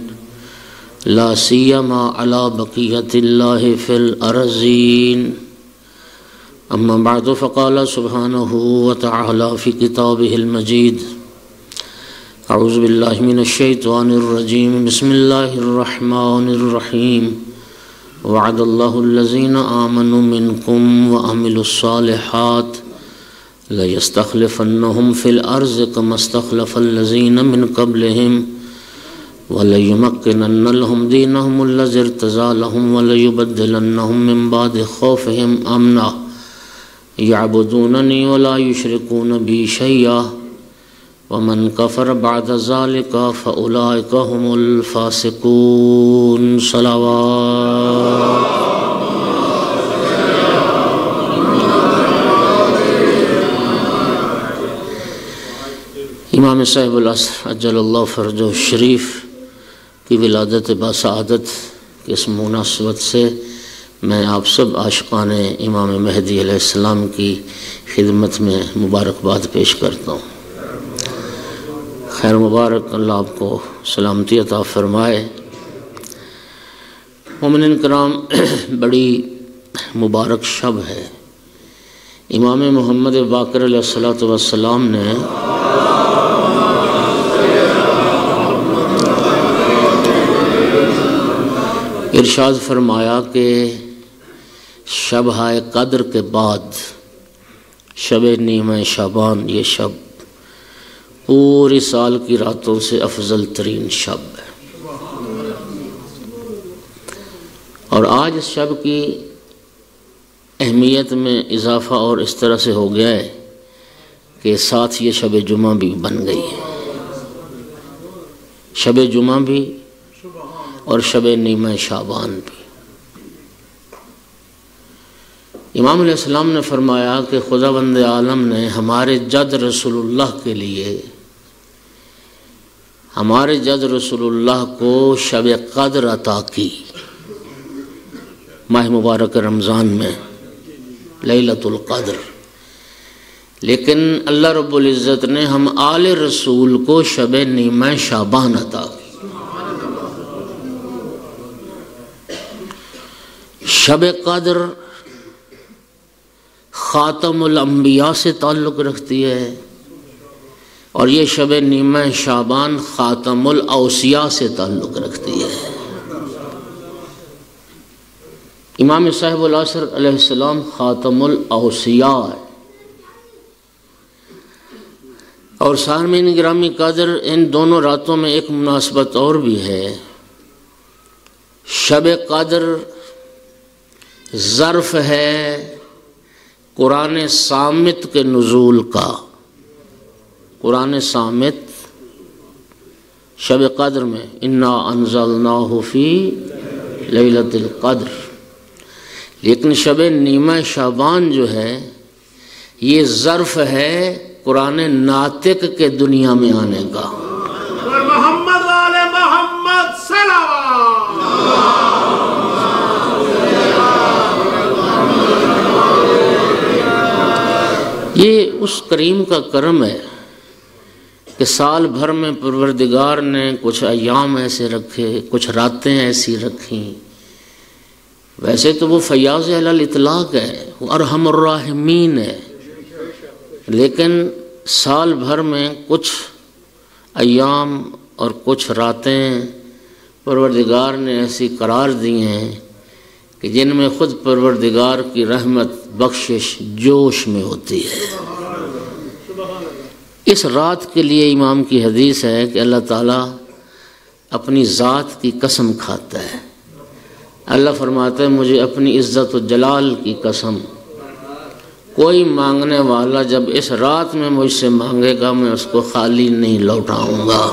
لا سیما علی بقیت اللہ فی الارضین۔ اما بعد فقال سبحانہ وتعالی فی کتابہ المجید، اعوذ باللہ من الشیطان الرجیم، بسم اللہ الرحمن الرحیم۔ وعد اللہ الذین آمنوا منکم وعملوا الصالحات لَيَسْتَخْلِفَنَّهُمْ فِي الْأَرْضِ كَمَا اسْتَخْلَفَ الَّذِينَ مِنْ قَبْلِهِمْ وَلَيُمَكِّنَنَّ لَهُمْ دِينَهُمُ الَّذِي ارْتَضَىٰ لَهُمْ وَلَيُبَدِّلَنَّهُمْ مِنْ بَعْدِ خَوْفِهِمْ أَمْنًا يَعْبُدُونَنِي وَلَا يُشْرِكُونَ بِي شَيْئًا وَمَنْ كَفَرَ بَعْدَ ذَلِكَ فَأُولَٰئِكَ هُمُ الْفَاسِقُونَ۔ صلوات۔ امام صاحب العصر عجل اللہ فرجہ الشریف کی ولادت باسعادت کی اس مناسبت سے میں آپ سب عاشقان امام مہدی علیہ السلام کی خدمت میں مبارکباد پیش کرتا ہوں۔ خیر مبارک، اللہ آپ کو سلامتی عطا فرمائے۔ مومنین کرام، بڑی مبارک شب ہے۔ امام محمد باقر علیہ السلام نے ارشاد فرمایا کہ شبہ قدر کے بعد شب نیمہ شعبان، یہ شب پوری سال کی راتوں سے افضل ترین شب ہے، اور آج اس شب کی اہمیت میں اضافہ اور اس طرح سے ہو گیا ہے کہ ساتھ یہ شب جمعہ بھی بن گئی ہے، شب جمعہ بھی اور شب نیمہ شعبان بھی۔ امام علیہ السلام نے فرمایا کہ خداوند عالم نے ہمارے جد رسول اللہ کے لیے، ہمارے جد رسول اللہ کو شب قدر عطا کی ماہ مبارک رمضان میں، لیلۃ القدر، لیکن اللہ رب العزت نے ہم آل رسول کو شب نیمہ شعبان عطا کی۔ شب قدر خاتم الانبیاء سے تعلق رکھتی ہے، اور یہ شب نیمہ شعبان خاتم الاوصیاء سے تعلق رکھتی ہے۔ امام صاحب العصر علیہ السلام خاتم الاوصیاء ہے۔ اور سامعین گرامی قدر، ان دونوں راتوں میں ایک مناسبت اور بھی ہے۔ شب قدر ظرف ہے قرآن صامت کے نزول کا۔ قرآن صامت شب قدر میں انا انزلناہ فی لیلۃ القدر، لیکن شب نیمہ شعبان جو ہے یہ ظرف ہے قرآن ناطق کے دنیا میں آنے کا۔ محمد والے محمد صلوات۔ یہ اس کریم کا کرم ہے کہ سال بھر میں پروردگار نے کچھ ایام ایسے رکھے، کچھ راتیں ایسی رکھیں۔ ویسے تو وہ فیاض علی الاطلاق ہے، وہ ارحم الراحمین ہے، لیکن سال بھر میں کچھ ایام اور کچھ راتیں پروردگار نے ایسی قرار دی ہیں کہ جن میں خود پروردگار کی رحمت بخشش جوش میں ہوتی ہے۔ اس رات کے لیے امام کی حدیث ہے کہ اللہ تعالیٰ اپنی ذات کی قسم کھاتا ہے۔ اللہ فرماتا ہے مجھے اپنی عزت و جلال کی قسم، کوئی مانگنے والا جب اس رات میں مجھ سے مانگے گا میں اس کو خالی نہیں لوٹاؤں گا۔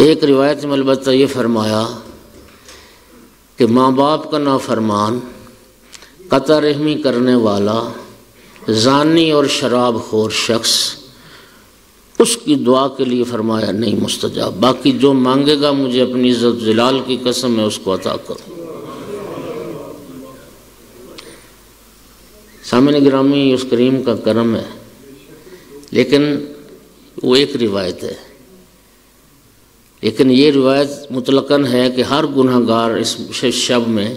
ایک روایت میں البتہ یہ فرمایا کہ ماں باپ کا نافرمان، قطع رحمی کرنے والا، زانی اور شراب خور شخص، اس کی دعا کے لیے فرمایا نہیں مستجاب، باقی جو مانگے گا مجھے اپنی عزت جلال کی قسم میں اس کو عطا کروں۔ سامعین گرامی، اس کریم کا کرم ہے، لیکن وہ ایک روایت ہے، لیکن یہ روایت مطلقاً ہے کہ ہر گناہ گار اس شب میں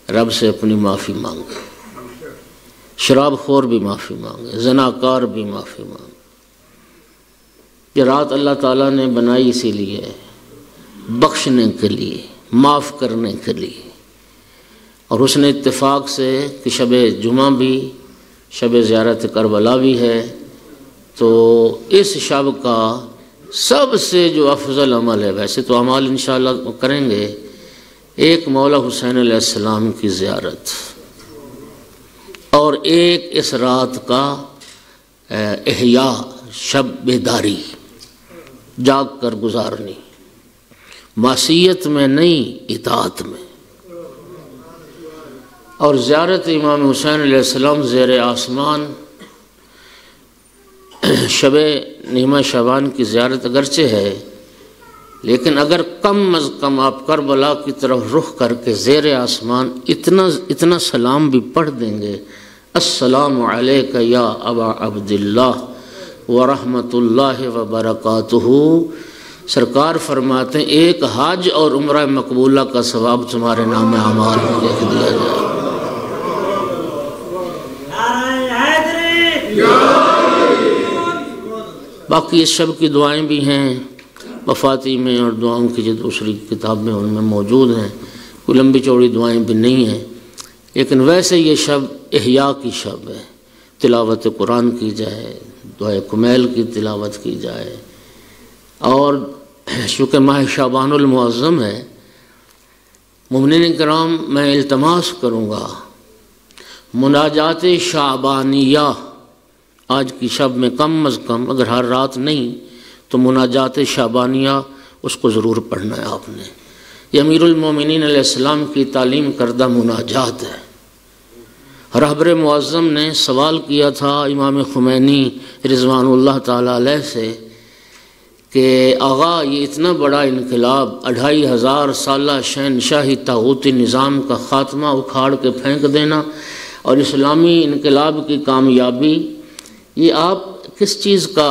رب سے اپنی معافی مانگے، شراب خور بھی معافی مانگے، زناکار بھی معافی مانگے۔ یہ رات اللہ تعالیٰ نے بنائی اسی لیے، بخشنے کے لیے، معاف کرنے کے لیے، اور اس نے اتفاق سے کہ شب جمعہ بھی، شب زیارت کربلا بھی ہے، تو اس شب کا سب سے جو افضل عمل ہے، ویسے تو اعمال انشاءاللہ کریں گے، ایک مولا حسین علیہ السلام کی زیارت، اور ایک اس رات کا احیاء، شب بیداری، جاگ کر گزارنی، معصیت میں نہیں اطاعت میں۔ اور زیارت امام حسین علیہ السلام زیر آسمان، شب نیمہ شعبان کی زیارت اگرچہ ہے، لیکن اگر کم از کم آپ کربلا کی طرف رخ کر کے زیر آسمان اتنا سلام بھی پڑھ دیں گے، السلام علیک یا ابا عبداللہ ورحمۃ اللہ وبرکاتہ، سرکار فرماتے ہیں ایک حج اور عمرہ مقبولہ کا ثواب تمہارے نام اعمال میں لکھ دیا جائے۔ باقی اس شب کی دعائیں بھی ہیں وفاتی میں، اور دعاؤں کی جو دوسری کتاب میں ان میں موجود ہیں، کوئی لمبی چوڑی دعائیں بھی نہیں ہیں، لیکن ویسے یہ شب احیاء کی شب ہے، تلاوت قرآن کی جائے، دعائے کمیل کی تلاوت کی جائے، اور چونکہ ماہ شعبان المعظم ہے، مومنین کرام میں التماس کروں گا مناجات شعبانیہ آج کی شب میں کم از کم، اگر ہر رات نہیں تو مناجات شعبانیہ اس کو ضرور پڑھنا ہے آپ نے۔ یہ امیر المومنین علیہ السلام کی تعلیم کردہ مناجات ہے۔ رہبر معظم نے سوال کیا تھا امام خمینی رضوان اللہ تعالیٰ علیہ سے کہ آغا یہ اتنا بڑا انقلاب، 2500 سالہ شہنشاہی طاغوتی نظام کا خاتمہ اکھاڑ کے پھینک دینا اور اسلامی انقلاب کی کامیابی، یہ آپ کس چیز کا،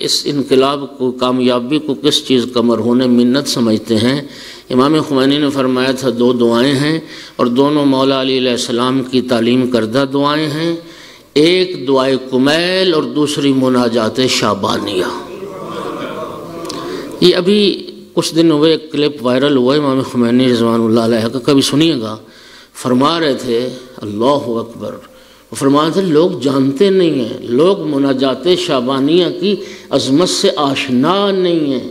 اس انقلاب کو، کامیابی کو کس چیز کا مرہون منت سمجھتے ہیں؟ امام خمینی نے فرمایا تھا 2 دعائیں ہیں، اور دونوں مولا علی علیہ السلام کی تعلیم کردہ دعائیں ہیں، ایک دعائے کمیل اور دوسری مناجات شعبانیہ۔ یہ ابھی کچھ دن ہوئے ایک کلپ وائرل ہوا امام خمینی رضوان اللہ علیہ کا، کبھی سنیے گا، فرما رہے تھے اللہ اکبر، وہ فرما رہے تھے لوگ جانتے نہیں ہیں، لوگ مناجات شعبانیہ کی عظمت سے آشنا نہیں ہیں۔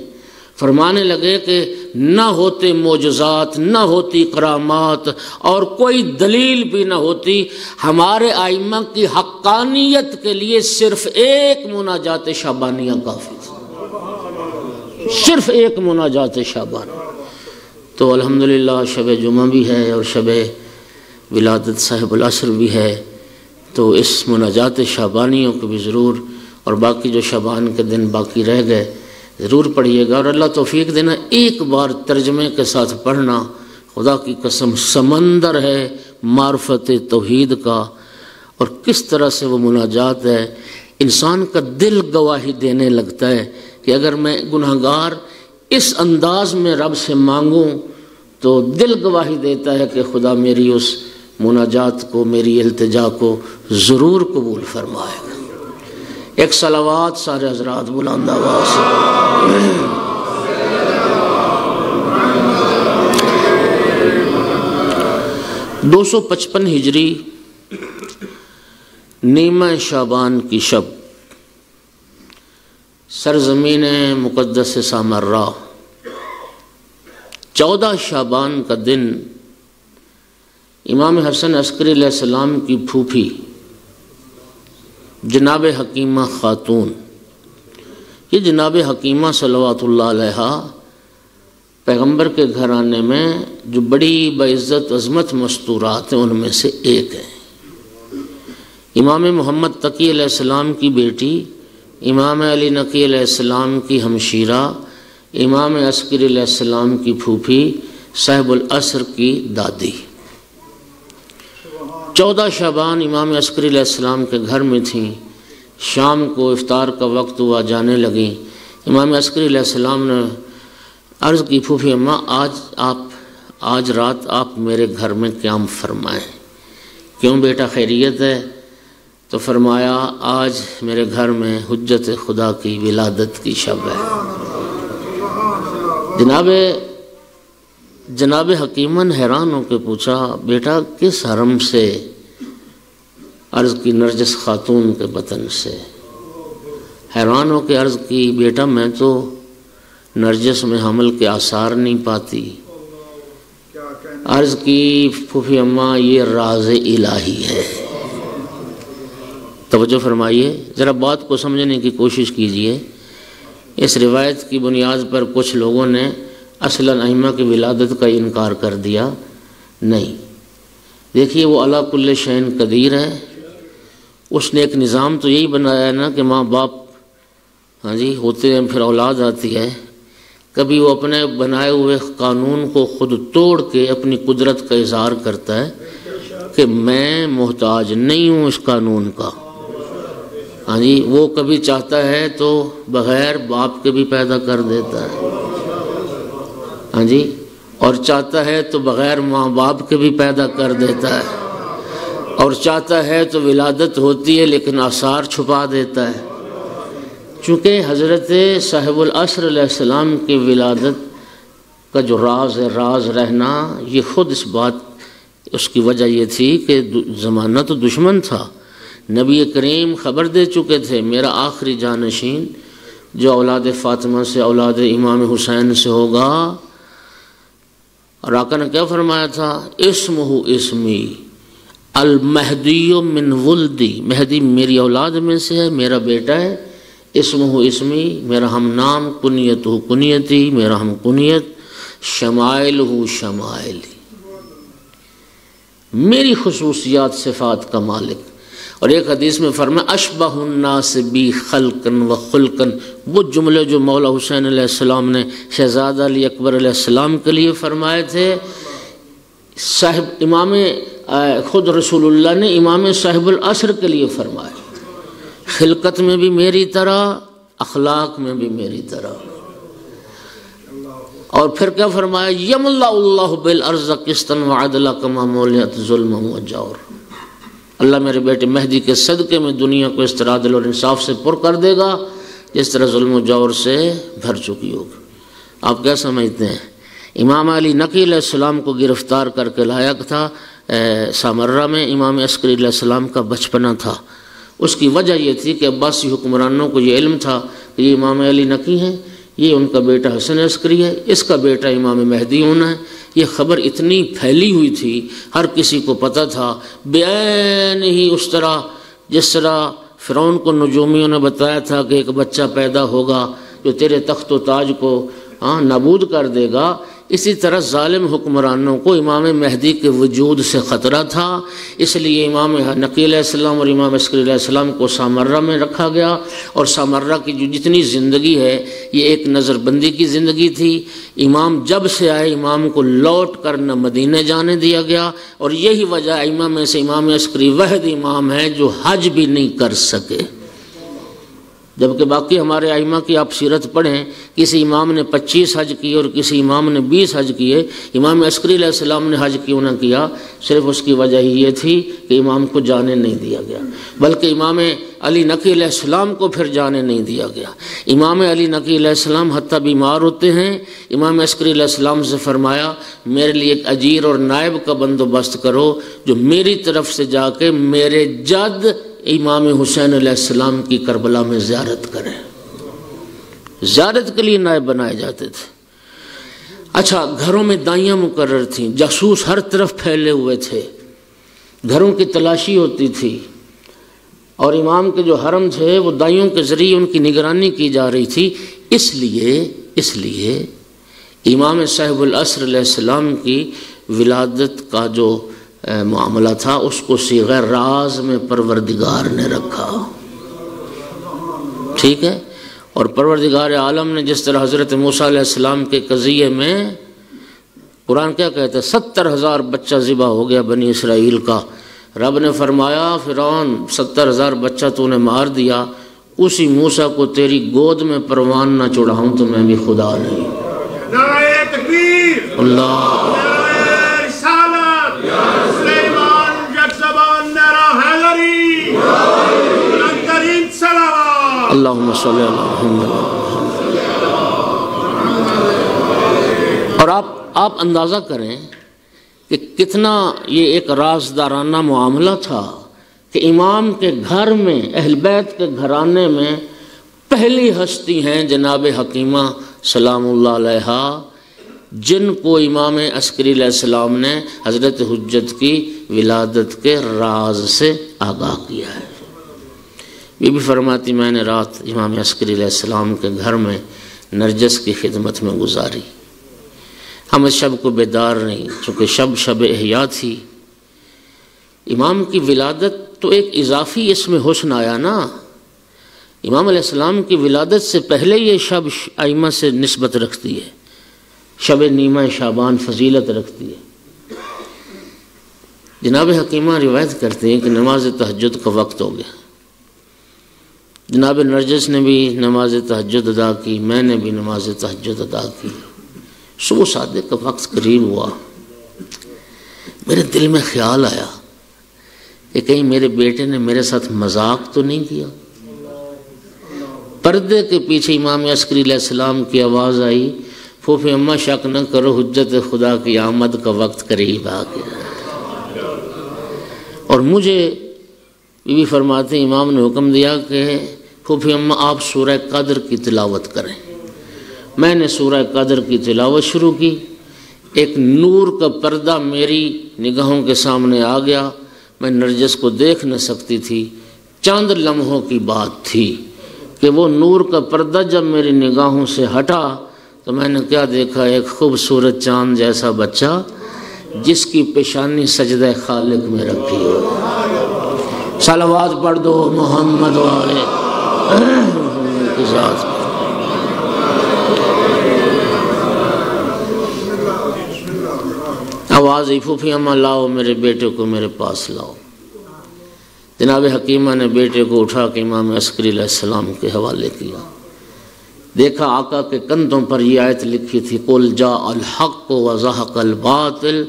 فرمانے لگے کہ نہ ہوتے معجزات، نہ ہوتی کرامات، اور کوئی دلیل بھی نہ ہوتی، ہمارے ائمہ کی حقانیت کے لیے صرف ایک مناجات شعبانیہ کافی تھی، صرف ایک مناجات شعبانیہ۔ تو الحمدللہ شب جمعہ بھی ہے اور شب ولادت صاحب العصر بھی ہے، تو اس مناجات شعبانیوں کو بھی ضرور، اور باقی جو شعبان کے دن باقی رہ گئے ضرور پڑھیے گا، اور اللہ توفیق دینا ایک بار ترجمے کے ساتھ پڑھنا، خدا کی قسم سمندر ہے معرفت توحید کا، اور کس طرح سے وہ مناجات ہے، انسان کا دل گواہی دینے لگتا ہے کہ اگر میں گناہگار اس انداز میں رب سے مانگوں تو دل گواہی دیتا ہے کہ خدا میری اس مناجات کو، میری التجا کو ضرور قبول فرمائے گا۔ ایک صلوات سارے حضرات بلند آواز سے۔ 255 ہجری نیمہ شعبان کی شب، سرزمین مقدس سامرا، 14 شعبان کا دن، امام حسن عسکری علیہ السلام کی پھوپھی جناب حکیمہ خاتون، یہ جناب حکیمہ صلوات اللہ علیہ پیغمبر کے گھرانے میں جو بڑی بعزت عظمت مستورات ہیں ان میں سے ایک ہے۔ امام محمد تقی علیہ السلام کی بیٹی، امام علی نقی علیہ السلام کی ہمشیرہ، امام عسکری علیہ السلام کی پھوپھی، صاحب العصر کی دادی۔ 14 شعبان امام عسکری علیہ السلام کے گھر میں تھیں، شام کو افطار کا وقت ہوا، جانے لگیں۔ امام عسکری علیہ السلام نے عرض کی پھوپھی اماں آج رات آپ میرے گھر میں قیام فرمائیں۔ کیوں بیٹا خیریت ہے؟ تو فرمایا آج میرے گھر میں حجت خدا کی ولادت کی شب ہے۔ جناب حکیمہ نے حیران ہو کے پوچھا بیٹا کس حرم سے؟ عرض کی نرجس خاتون کے بطن سے۔ حیران ہو کے عرض کی بیٹا میں تو نرجس میں حمل کے آثار نہیں پاتی۔ عرض کی پھوپھی اماں یہ راز الہی ہے۔ توجہ فرمائیے، ذرا بات کو سمجھنے کی کوشش کیجئے۔ اس روایت کی بنیاد پر کچھ لوگوں نے اصلاً ائمہ کی ولادت کا انکار کر دیا، نہیں۔ دیکھیے وہ علی کل شیء قدیر ہے، اس نے ایک نظام تو یہی بنایا ہے نا کہ ماں باپ ہوتے ہیں، پھر اولاد آتی ہے، کبھی وہ اپنے بنائے ہوئے قانون کو خود توڑ کے اپنی قدرت کا اظہار کرتا ہے کہ میں محتاج نہیں ہوں اس قانون کا۔ وہ کبھی چاہتا ہے تو بغیر باپ کے بھی پیدا کر دیتا ہے، اور چاہتا ہے تو بغیر ماں باپ کے بھی پیدا کر دیتا ہے، اور چاہتا ہے تو ولادت ہوتی ہے لیکن آثار چھپا دیتا ہے۔ چونکہ حضرت صاحب العصر علیہ السلام کی ولادت کا جو راز ہے، راز رہنا، یہ خود اس بات، اس کی وجہ یہ تھی کہ زمانہ تو دشمن تھا، نبی کریم خبر دے چکے تھے میرا آخری جانشین جو اولاد فاطمہ سے، اولاد امام حسین سے ہوگا۔ اور آقا نے کیا فرمایا تھا؟ اسمہ اسمی المہدی من ولدی، مہدی میری اولاد میں سے ہے، میرا بیٹا ہے۔ اسمہ اسمی میرا ہم نام، کنیتہ کنیتی میرا ہم کنیت، شمائلہ شمائلی، میری خصوصیات صفات کا مالک۔ اور ایک حدیث میں فرمایا اشبہ الناس بی خلقا و خلقا، وہ جملے جو مولا حسین علیہ السلام نے شہزادہ علی اکبر علیہ السلام کے لیے فرمائے تھے، صاحب امام خود رسول اللہ نے امام صاحب العصر کے لیے فرمائے، خلقت میں بھی میری طرح، اخلاق میں بھی میری طرح۔ اور پھر کیا فرمایا؟ یملا اللہ بالارض قسطا وعدلا کما مولیت ظلم و جور، اللہ میرے بیٹے مہدی کے صدقے میں دنیا کو اس طرح عدل اور انصاف سے پر کر دے گا جس طرح ظلم و جور سے بھر چکی ہوگی۔ آپ کیا سمجھتے ہیں؟ امام علی نقی علیہ السلام کو گرفتار کر کے لایا تھا سامرہ میں. امام عسکری علیہ السلام کا بچپنا تھا. اس کی وجہ یہ تھی کہ عباسی حکمرانوں کو یہ علم تھا کہ یہ امام علی نقی ہیں، یہ ان کا بیٹا حسن عسکری ہے، اس کا بیٹا امام مہدی ہونا ہے. یہ خبر اتنی پھیلی ہوئی تھی، ہر کسی کو پتہ تھا. بعین ہی اس طرح جس طرح فرعون کو نجومیوں نے بتایا تھا کہ ایک بچہ پیدا ہوگا جو تیرے تخت و تاج کو نابود کر دے گا، اسی طرح ظالم حکمرانوں کو امام مہدی کے وجود سے خطرہ تھا. اس لیے امام نقی علیہ السلام اور امام عسکری علیہ السلام کو سامرہ میں رکھا گیا. اور سامرہ کی جو جتنی زندگی ہے یہ ایک نظر بندی کی زندگی تھی. امام جب سے آئے امام کو لوٹ کر نہ مدینے جانے دیا گیا. اور یہی وجہ ائمہ میں سے امام عسکری واحد امام ہے جو حج بھی نہیں کر سکے، جبکہ باقی ہمارے ائمہ کی آپ سیرت پڑھیں، کسی امام نے 25 حج کیے اور کسی امام نے 20 حج کیے. امام عسکری علیہ السلام نے حج کیوں نہ کیا؟ صرف اس کی وجہ ہی یہ تھی کہ امام کو جانے نہیں دیا گیا، بلکہ امام علی نقی علیہ السلام کو پھر جانے نہیں دیا گیا. امام علی نقی علیہ السلام حتیٰ بیمار ہوتے ہیں، امام عسکری علیہ السلام سے فرمایا میرے لیے ایک اجیر اور نائب کا بندوبست کرو جو میری طرف سے جا کے میرے جد امام حسین علیہ السلام کی کربلا میں زیارت کریں. زیارت کے لیے نائب بنائے جاتے تھے. اچھا، گھروں میں دائیاں مقرر تھیں، جاسوس ہر طرف پھیلے ہوئے تھے، گھروں کی تلاشی ہوتی تھی. اور امام کے جو حرم تھے وہ دائیوں کے ذریعے ان کی نگرانی کی جا رہی تھی. اس لیے امام صاحب العصر علیہ السلام کی ولادت کا جو معاملہ تھا اس کو صیغہ راز میں پروردگار نے رکھا. ٹھیک ہے؟ اور پروردگار عالم نے جس طرح حضرت موسیٰ علیہ السلام کے قضیے میں قرآن کیا کہتا ہے 70,000 بچہ ذبح ہو گیا بنی اسرائیل کا. رب نے فرمایا فرعون 70,000 بچہ تو نے مار دیا، اسی موسیٰ کو تیری گود میں پروان نہ چڑھاؤں تو میں بھی خدا نہیں. نعرہ تکبیر، اللہ نعرہ رسالت، سلیمان جگزبان، نعرہ حیدری، بلند ترین صلوات. اللہم صلی علی محمد. اور آپ اندازہ کریں کہ کتنا یہ ایک رازدارانہ معاملہ تھا کہ امام کے گھر میں، اہل بیت کے گھرانے میں پہلی ہستی ہیں جناب حکیمہ سلام اللہ علیہا، جن کو امام عسکری علیہ السلام نے حضرت حجت کی ولادت کے راز سے آگاہ کیا ہے. بی بی فرماتی میں نے رات امام عسکری علیہ السلام کے گھر میں نرجس کی خدمت میں گزاری. ہم اس شب کو بیدار نہیں، چونکہ شب احیاء تھی. امام کی ولادت تو ایک اضافی اس میں حسن آیا نا. امام علیہ السلام کی ولادت سے پہلے یہ شب ائمہ سے نسبت رکھتی ہے، شب نیمہ شعبان فضیلت رکھتی ہے. جناب حکیمہ روایت کرتے ہیں کہ نماز تہجد کا وقت ہو گیا. جناب نرجس نے بھی نماز تہجد ادا کی، میں نے بھی نماز تہجد ادا کی. صبح صادق کا وقت قریب ہوا، میرے دل میں خیال آیا کہ کہیں میرے بیٹے نے میرے ساتھ مذاق تو نہیں کیا. پردے کے پیچھے امام عسکری علیہ السلام کی آواز آئی، پھوپھی اماں شک نہ کرو، حجت خدا کی آمد کا وقت قریب آ گیا. اور مجھے بی بی فرماتے امام نے حکم دیا کہ پھوپھی اماں آپ سورہ قدر کی تلاوت کریں. میں نے سورہ قدر کی تلاوت شروع کی. ایک نور کا پردہ میری نگاہوں کے سامنے آ گیا. میں نرجس کو دیکھ نہ سکتی تھی. چند لمحوں کی بات تھی کہ وہ نور کا پردہ جب میری نگاہوں سے ہٹا تو میں نے کیا دیکھا؟ ایک خوبصورت چاند جیسا بچہ جس کی پیشانی سجدہ خالق میں رکھی ہو. صلوات پڑھ دو محمد والے کی ذات پر. آواز ہی پھوپھی اماں لاؤ میرے بیٹے کو میرے پاس لاؤ. جناب حکیمہ نے بیٹے کو اٹھا کے امام عسکری علیہ السلام کے حوالے کیا. دیکھا آقا کے کندھوں پر یہ آیت لکھی تھی، قُلْ جَاءَ الْحَقُّ وَزَهَقَ الْبَاطِلُ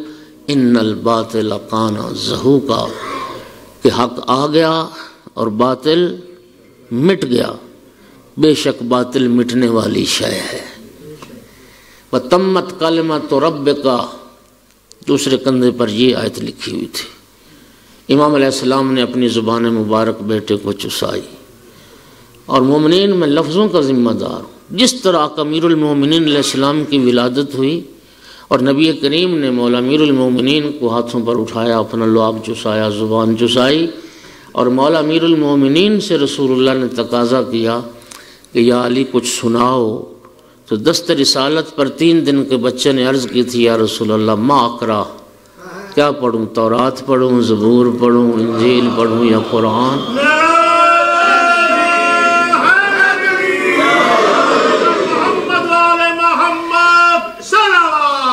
إِنَّ الْبَاطِلَ كَانَ زَهُوقًا، کہ حق آ گیا اور باطل مٹ گیا، بے شک باطل مٹنے والی شے ہے. وَتَمَّتْ كَلِمَةُ رَبِّكَ دوسرے کندھے پر یہ آیت لکھی ہوئی تھی۔ امام علیہ السلام نے اپنی زبان مبارک بیٹے کو چسائی، اور مومنین میں لفظوں کا ذمہ دار ہوں۔ جس طرح امیر المومنین علیہ السلام کی ولادت ہوئی اور نبی کریم نے مولا امیر المومنین کو ہاتھوں پر اٹھایا، اپنا لعاب چسایا، زبان چسائی، اور مولا امیر المومنین سے رسول اللہ نے تقاضا کیا کہ یا علی کچھ سناؤ، تو دست رسالت پر 3 دن کے بچے نے عرض کی تھی یا رسول اللہ ما اقرا، کیا پڑھوں، تورات پڑھوں، زبور پڑھوں، انجیل پڑھوں یا قرآن؟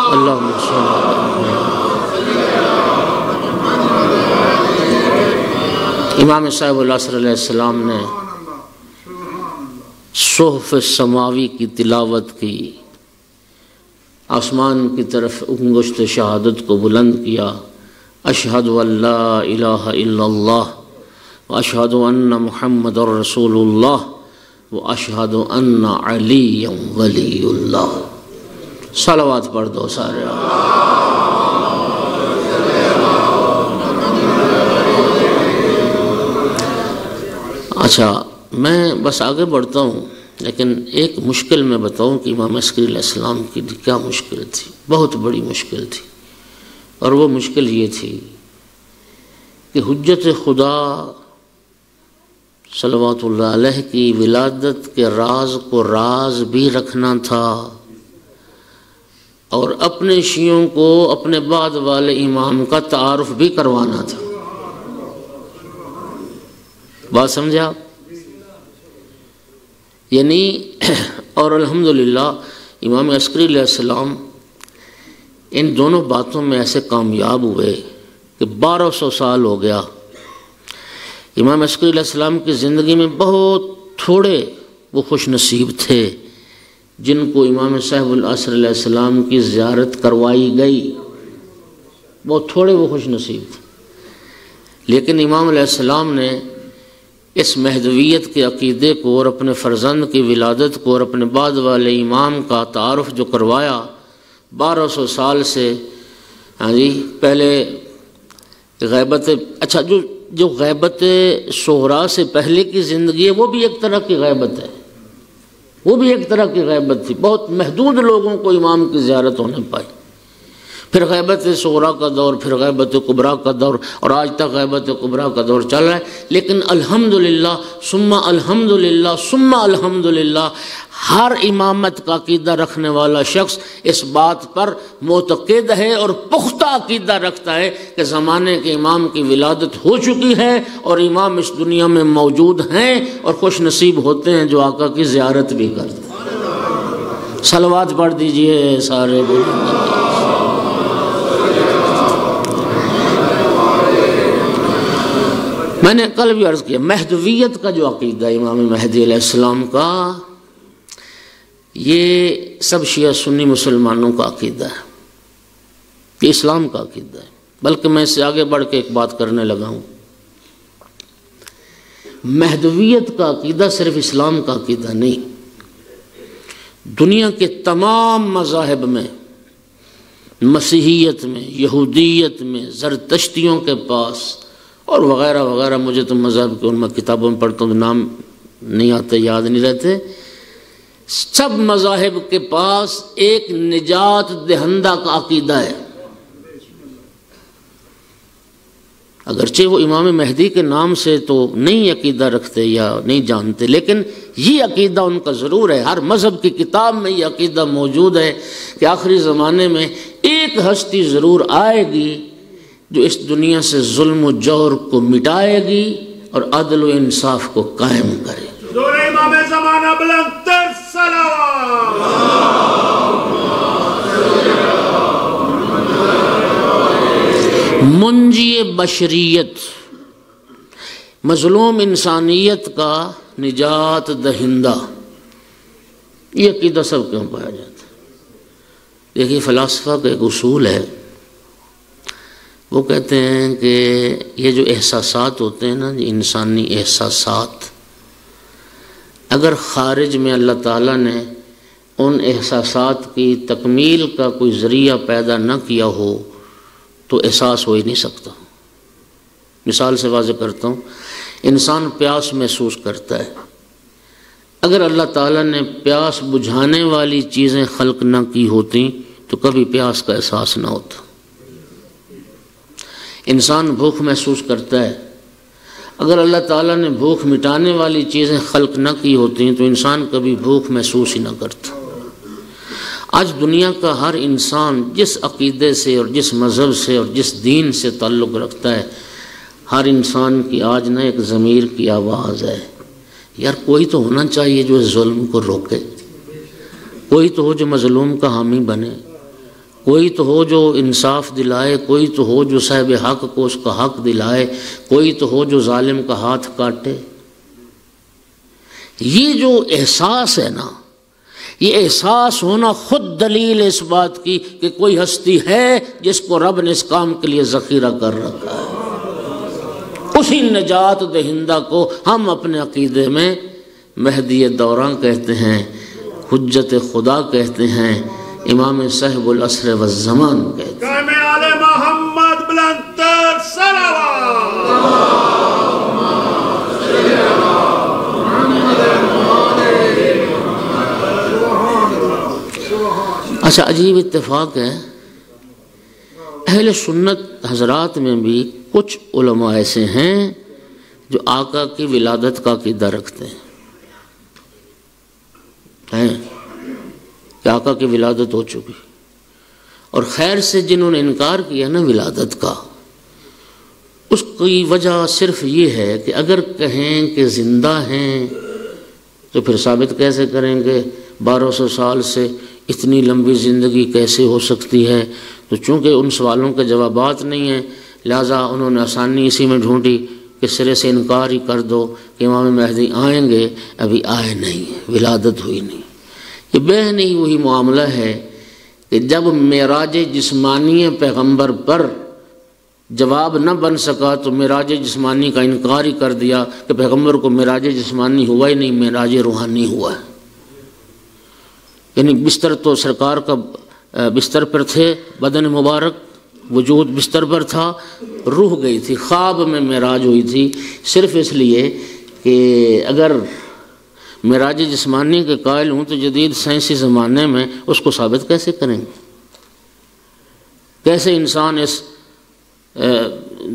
اللہم صلی امام صاحب العصر علیہ السلام نے صحف سماوی کی تلاوت کی، آسمان کی طرف انگشت شہادت کو بلند کیا، اشہد ان لا الہ الا اللہ واشہد ان محمد رسول اللہ واشہد ان علی ولی اللہ۔ صلوات پڑھ دو سارے۔ اچھا میں بس آگے بڑھتا ہوں، لیکن ایک مشکل میں بتاؤں کہ امام عسکری علیہ السلام کی کیا مشکل تھی، بہت بڑی مشکل تھی، اور وہ مشکل یہ تھی کہ حجت خدا صلوات اللہ علیہ کی ولادت کے راز کو راز بھی رکھنا تھا، اور اپنے شیعوں کو اپنے بعد والے امام کا تعارف بھی کروانا تھا۔ بات سمجھا؟ یعنی اور الحمدللہ امام عسکری علیہ السلام ان دونوں باتوں میں ایسے کامیاب ہوئے کہ 1200 سال ہو گیا۔ امام عسکری علیہ السلام کی زندگی میں بہت تھوڑے وہ خوش نصیب تھے جن کو امام صاحب العصر علیہ السلام کی زیارت کروائی گئی، بہت تھوڑے وہ خوش نصیب تھے، لیکن امام علیہ السلام نے اس مہدویت کے عقیدے کو اور اپنے فرزند کی ولادت کو اور اپنے بعد والے امام کا تعارف جو کروایا 1200 سال سے، ہاں جی پہلے غیبت، اچھا جو غیبت صغریٰ سے پہلے کی زندگی ہے وہ بھی ایک طرح کی غیبت ہے، وہ بھی ایک طرح کی غیبت تھی، بہت محدود لوگوں کو امام کی زیارت ہونے پائی۔ پھر غیبت صغریٰ کا دور، پھر غیبت کبریٰ کا دور، اور آج تک غیبت کبریٰ کا دور چل رہا ہے، لیکن الحمدللہ ثم الحمدللہ ثم الحمدللہ ہر امامت کا عقیدہ رکھنے والا شخص اس بات پر معتقد ہے اور پختہ عقیدہ رکھتا ہے کہ زمانے کے امام کی ولادت ہو چکی ہے اور امام اس دنیا میں موجود ہیں، اور خوش نصیب ہوتے ہیں جو آقا کی زیارت بھی کرتے ہیں۔ صلوات پڑھ دیجئے سارے بولیں۔ میں نے کل بھی عرض کیا، مہدویت کا جو عقیدہ امام مہدی علیہ السلام کا، یہ سب شیعہ سنی مسلمانوں کا عقیدہ ہے، یہ اسلام کا عقیدہ ہے۔ بلکہ میں اس سے آگے بڑھ کے ایک بات کرنے لگا ہوں، مہدویت کا عقیدہ صرف اسلام کا عقیدہ نہیں، دنیا کے تمام مذاہب میں، مسیحیت میں، یہودیت میں، زرتشتیوں کے پاس اور وغیرہ وغیرہ، مجھے تو مذہب کے ان میں کتابوں میں پڑھتا ہوں تو نام نہیں آتے، یاد نہیں رہتے، سب مذاہب کے پاس ایک نجات دہندہ کا عقیدہ ہے۔ اگرچہ وہ امام مہدی کے نام سے تو نہیں عقیدہ رکھتے یا نہیں جانتے، لیکن یہ عقیدہ ان کا ضرور ہے، ہر مذہب کی کتاب میں یہ عقیدہ موجود ہے کہ آخری زمانے میں ایک ہستی ضرور آئے گی جو اس دنیا سے ظلم و جور کو مٹائے گی اور عدل و انصاف کو قائم کرے گی۔ امام زمانہ بلند تر صلوات۔ منجی بشریت، مظلوم انسانیت کا نجات دہندہ، یہ عقیدہ سب کیوں پایا جاتا ہے؟ دیکھیے فلاسفہ کا ایک اصول ہے، وہ کہتے ہیں کہ یہ جو احساسات ہوتے ہیں نا، انسانی احساسات، اگر خارج میں اللہ تعالیٰ نے ان احساسات کی تکمیل کا کوئی ذریعہ پیدا نہ کیا ہو تو احساس ہو ہی نہیں سکتا۔ مثال سے واضح کرتا ہوں، انسان پیاس محسوس کرتا ہے، اگر اللہ تعالیٰ نے پیاس بجھانے والی چیزیں خلق نہ کی ہوتی تو کبھی پیاس کا احساس نہ ہوتا۔ انسان بھوک محسوس کرتا ہے، اگر اللہ تعالیٰ نے بھوک مٹانے والی چیزیں خلق نہ کی ہوتی تو انسان کبھی بھوک محسوس ہی نہ کرتا۔ آج دنیا کا ہر انسان جس عقیدے سے اور جس مذہب سے اور جس دین سے تعلق رکھتا ہے، ہر انسان کی آج نہ ایک ضمیر کی آواز ہے، یار کوئی تو ہونا چاہیے جو اس ظلم کو روکے، کوئی تو ہو جو مظلوم کا حامی بنے، کوئی تو ہو جو انصاف دلائے، کوئی تو ہو جو صاحب حق کو اس کا حق دلائے، کوئی تو ہو جو ظالم کا ہاتھ کاٹے۔ یہ جو احساس ہے نا، یہ احساس ہونا خود دلیل اس بات کی کہ کوئی ہستی ہے جس کو رب نے اس کام کے لیے ذخیرہ کر رکھا ہے۔ اسی نجات دہندہ کو ہم اپنے عقیدے میں مہدی دوراں کہتے ہیں، حجت خدا کہتے ہیں، امام صاحب العصر والزمان کہتے ہیں۔ قائم آل محمد بلندتر صلوات۔ اچھا، عجیب اتفاق ہے، اہل سنت حضرات میں بھی کچھ علماء ایسے ہیں جو آقا کی ولادت کا عقیدہ رکھتے ہیں کہ آقا کی ولادت ہو چکی، اور خیر سے جنہوں نے انکار کیا نا ولادت کا، اس کی وجہ صرف یہ ہے کہ اگر کہیں کہ زندہ ہیں تو پھر ثابت کیسے کریں گے 1200 سال سے اتنی لمبی زندگی کیسے ہو سکتی ہے؟ تو چونکہ ان سوالوں کے جوابات نہیں ہیں، لہٰذا انہوں نے آسانی اسی میں ڈھونڈی کہ سرے سے انکار ہی کر دو کہ امام مہدی آئیں گے، ابھی آئے نہیں، ولادت ہوئی نہیں۔ یہ بے نہیں وہی معاملہ ہے کہ جب معراج جسمانی پیغمبر پر جواب نہ بن سکا تو معراج جسمانی کا انکار ہی کر دیا کہ پیغمبر کو معراج جسمانی ہوا ہی نہیں، معراج روحانی ہوا ہے۔ یعنی بستر تو سرکار کا بستر پر تھے، بدن مبارک، وجود بستر پر تھا، روح گئی تھی، خواب میں معراج ہوئی تھی، صرف اس لیے کہ اگر معراج جسمانی کے قائل ہوں تو جدید سائنسی زمانے میں اس کو ثابت کیسے کریں گے؟ کیسے انسان اس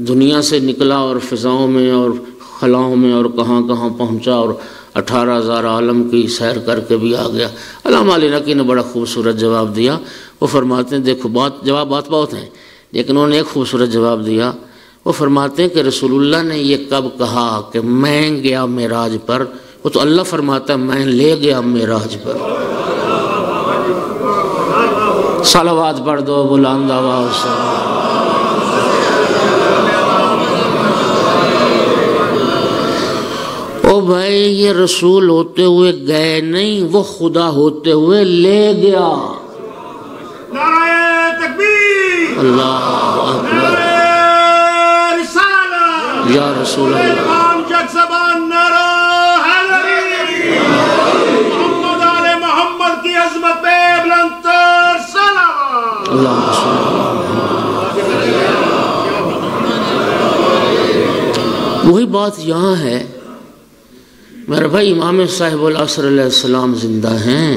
دنیا سے نکلا اور فضاؤں میں اور خلاؤں میں اور کہاں کہاں پہنچا اور 18,000 عالم کی سیر کر کے بھی آ گیا؟ علامہ علی نقی نے بڑا خوبصورت جواب دیا۔ وہ فرماتے ہیں، دیکھو جوابات بہت ہیں لیکن انہوں نے ایک خوبصورت جواب دیا۔ وہ فرماتے ہیں کہ رسول اللہ نے یہ کب کہا کہ میں گیا معراج پر؟ وہ تو اللہ فرماتا ہے میں لے گیا معراج پر۔ صلوات پڑھ دو بلند آواز سے۔ او بھائی، یہ رسول ہوتے ہوئے گئے نہیں، وہ خدا ہوتے ہوئے لے گیا۔ نعرہ تکبیر، اللہ اکبر، نعرہ رسالت، یا رسول اللہ، امام جگ زبان نعرہ حیدری، محمد آل محمد کی عظمت پہ بلندتر صلوات۔ اللہ رسول اللہ۔ وہی بات یہاں ہے میرے بھائی، امام صاحب العصر علیہ السلام زندہ ہیں،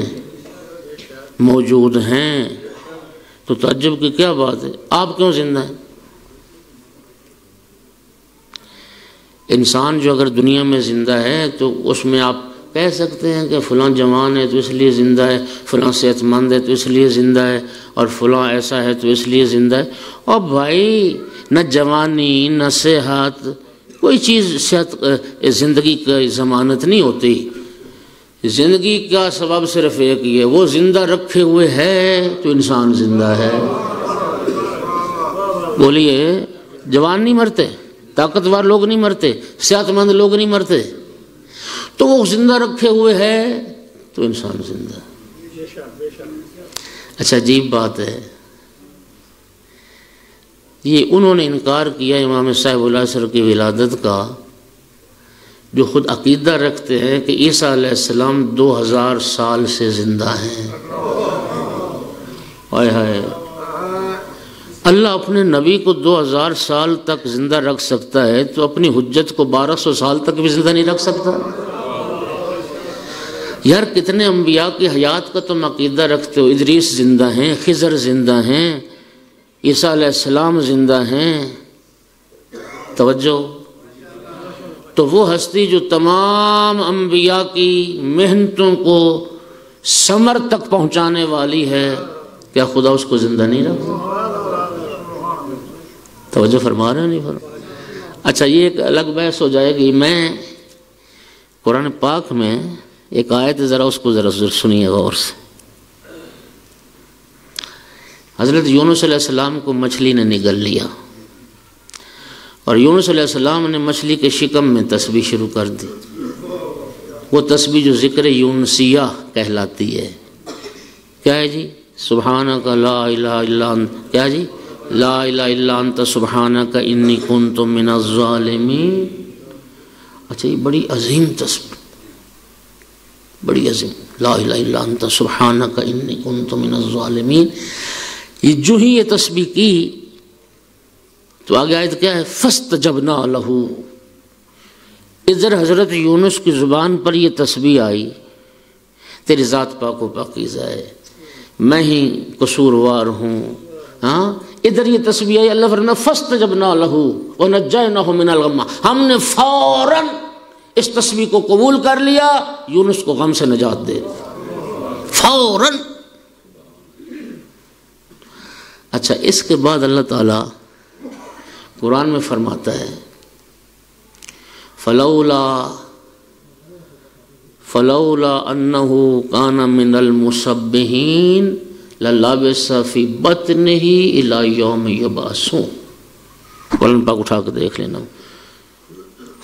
موجود ہیں، تو تعجب کی کیا بات ہے؟ آپ کیوں زندہ ہیں؟ انسان جو اگر دنیا میں زندہ ہے تو اس میں آپ کہہ سکتے ہیں کہ فلاں جوان ہے تو اس لیے زندہ ہے، فلاں صحت مند ہے تو اس لیے زندہ ہے، اور فلاں ایسا ہے تو اس لیے زندہ ہے۔ اور بھائی، نہ جوانی نہ صحت، کوئی چیز صحت زندگی کی ضمانت نہیں ہوتی۔ زندگی کا سبب صرف ایک ہی ہے، وہ زندہ رکھے ہوئے ہے تو انسان زندہ ہے۔ بولیے، جوان نہیں مرتے، طاقتور لوگ نہیں مرتے، صحت مند لوگ نہیں مرتے، تو وہ زندہ رکھے ہوئے ہے تو انسان زندہ ہے۔ اچھا، عجیب بات ہے، یہ انہوں نے انکار کیا امام صاحب العصر کی ولادت کا جو خود عقیدہ رکھتے ہیں کہ عیسیٰ علیہ السلام 2000 سال سے زندہ ہیں. ہائے ہائے، اللہ اپنے نبی کو 2000 سال تک زندہ رکھ سکتا ہے تو اپنی حجت کو 1200 سال تک بھی زندہ نہیں رکھ سکتا؟ یار کتنے انبیاء کی حیات کا تم عقیدہ رکھتے ہو. ادریس زندہ ہیں، خضر زندہ ہیں، عیسیٰ علیہ السلام زندہ ہیں. توجہ. تو وہ ہستی جو تمام انبیاء کی محنتوں کو ثمر تک پہنچانے والی ہے، کیا خدا اس کو زندہ نہیں رکھتا؟ توجہ فرما رہے ہیں نہیں فرما؟ اچھا یہ ایک الگ بحث ہو جائے گی. میں قرآن پاک میں ایک آیت ذرا اس کو ذرا سنیے غور سے. حضرت یونس علیہ السلام کو مچھلی نے نگل لیا اور یونس علیہ السلام نے مچھلی کے شکم میں تسبیح شروع کر دی. وہ تسبیح جو ذکر یونسیہ کہلاتی ہے. کیا ہے جی؟ سبحانک لا الہ الا انت. کیا جی؟ لا الہ الا انت سبحانک انی کنت من الظالمین. اچھا یہ بڑی عظیم تسبیح، بڑی عظیم. لا الہ الا انت سبحانک انی کنت من الظالمین. یہ جو ہی یہ تسبیح کی تو آگے آیت کیا ہے؟ فاستجبنا لہ. ادھر حضرت یونس کی زبان پر یہ تسبیح آئی، تیری ذات پاک و پاکیزہ ہے، میں ہی قصوروار ہوں. ہاں ادھر یہ تسبیح آئی، اللہ فرماتا فاستجبنا لہ ونجیناہ من الغم. ہم نے فوراً اس تسبیح کو قبول کر لیا، یونس کو غم سے نجات دے فوراً. اچھا اس کے بعد اللہ تعالیٰ قرآن میں فرماتا ہے فلولا انہ کان من المسبحین للبث فی بطنہ الی یوم یبعثون. قرآن پاک اٹھا کے دیکھ لینا،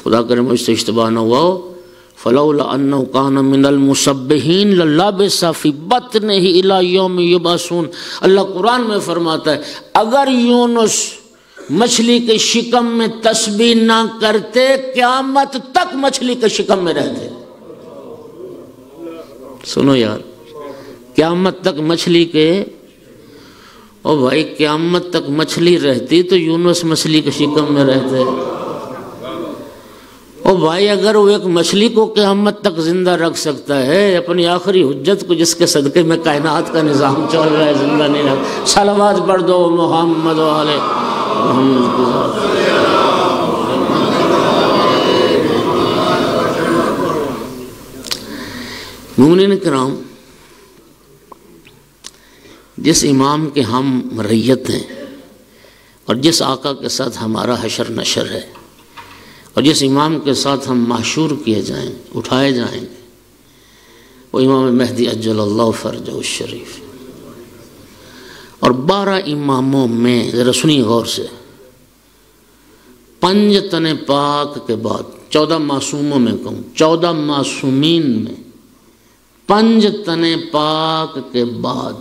خدا کرے مجھ سے اشتباہ نہ ہوا ہو. فلولا انہ کان من المسبحین للبث فی بطنہ الی یوم یبعثون. اللہ قرآن میں فرماتا ہے اگر یونس مچھلی کے شکم میں تسبیح نہ کرتے قیامت تک مچھلی کے شکم میں رہتے. سنو یار، قیامت تک مچھلی کے، او بھائی قیامت تک مچھلی رہتی تو یونس مچھلی کے شکم میں رہتے. او بھائی اگر وہ ایک مچھلی کو قیامت تک زندہ رکھ سکتا ہے، اپنی آخری حجت کو جس کے صدقے میں کائنات کا نظام چل رہا ہے زندہ نہیں رکھ. صلوات پڑھ دو محمد و آل محمد کی ذات. مومنین کرام، جس امام کے ہم ریت ہیں اور جس آقا کے ساتھ ہمارا حشر نشر ہے اور جس امام کے ساتھ ہم محشور کیے جائیں، اٹھائے جائیں گے، وہ امام مہدی عجل اللہ فرجہ الشریف. اور 12 اماموں میں ذرا سنیے غور سے، 5 تن پاک کے بعد 14 معصوموں میں کہوں، 14 معصومین میں 5 تن پاک کے بعد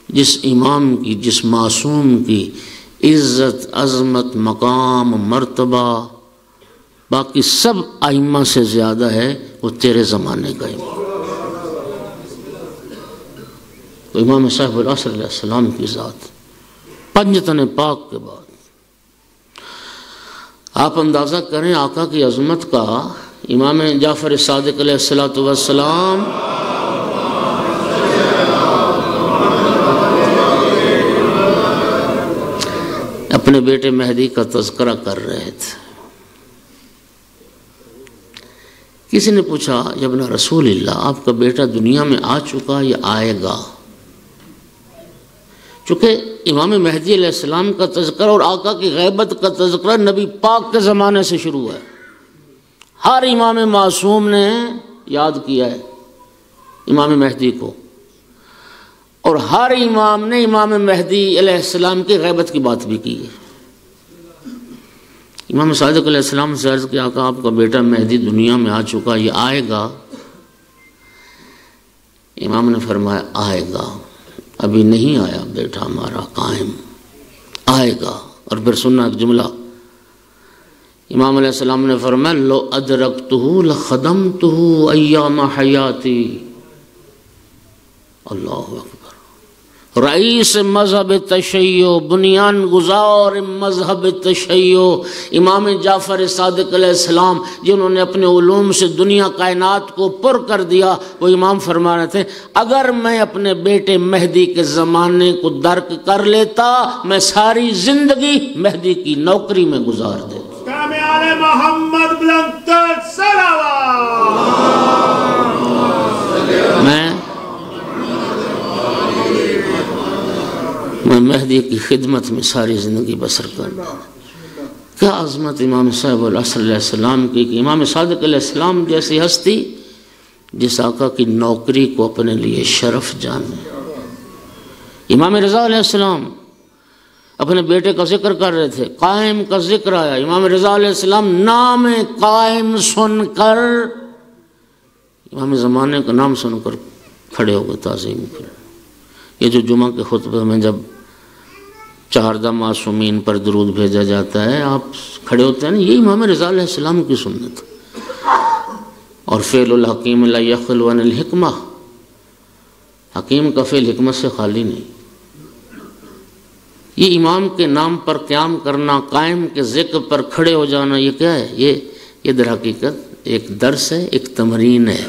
جس امام کی، جس معصوم کی عزت، عظمت، مقام، مرتبہ باقی سب ائمہ سے زیادہ ہے، وہ تیرے زمانے کا امام، تو امام صاحب العصر علیہ السلام کی ذات 5 تن پاک کے بعد. آپ اندازہ کریں آقا کی عظمت کا. امام جعفر صادق علیہ السلام اپنے بیٹے مہدی کا تذکرہ کر رہے تھے. کسی نے پوچھا ابن رسول اللہ، آپ کا بیٹا دنیا میں آ چکا یا آئے گا؟ چونکہ امام مہدی علیہ السلام کا تذکرہ اور آقا کی غیبت کا تذکرہ نبی پاک کے زمانے سے شروع ہے. ہر امام معصوم نے یاد کیا ہے امام مہدی کو، اور ہر امام نے امام مہدی علیہ السلام کی غیبت کی بات بھی کی ہے. امام صادق علیہ السلام سے عرض کیا آقا آپ کا بیٹا مہدی دنیا میں آ چکا، یہ آئے گا؟ امام نے فرمایا آئے گا، ابھی نہیں آیا بیٹا ہمارا قائم، آئے گا. اور پھر سننا ایک جملہ، امام علیہ السلام نے فرمایا لو ادرکتہ لخدمتہ ایام حیاتی. اللہ اکبر. رئیس مذہب تشیع، بنیان گزار مذہب تشیع، امام جعفر صادق علیہ السلام جنہوں نے اپنے علوم سے دنیا کائنات کو پر کر دیا، وہ امام فرما رہے تھے اگر میں اپنے بیٹے مہدی کے زمانے کو درک کر لیتا میں ساری زندگی مہدی کی نوکری میں گزار دیتا. محمد بلندتر صلوات. میں مہدی کی خدمت میں ساری زندگی بسر کرنا. کیا عظمت امام صاحب العصر علیہ السلام کی کہ امام صادق علیہ السلام جیسی ہستی جس آقا کی نوکری کو اپنے لیے شرف جانے. امام رضا علیہ السلام اپنے بیٹے کا ذکر کر رہے تھے، قائم کا ذکر آیا. امام رضا علیہ السلام نام قائم سن کر، امام زمانے کا نام سن کر کھڑے ہو گئے تعظیم کر. یہ جو جمعہ کے خطبے میں جب 4 معصومین پر درود بھیجا جاتا ہے آپ کھڑے ہوتے ہیں نا، یہ امام رضا علیہ السلام کی سنت. اور فعل الحکیم لا یخلو عن الحکمہ، حکیم کا فعل حکمت سے خالی نہیں. یہ امام کے نام پر قیام کرنا، قائم کے ذکر پر کھڑے ہو جانا، یہ کیا ہے؟ یہ در حقیقت ایک درس ہے، ایک تمرین ہے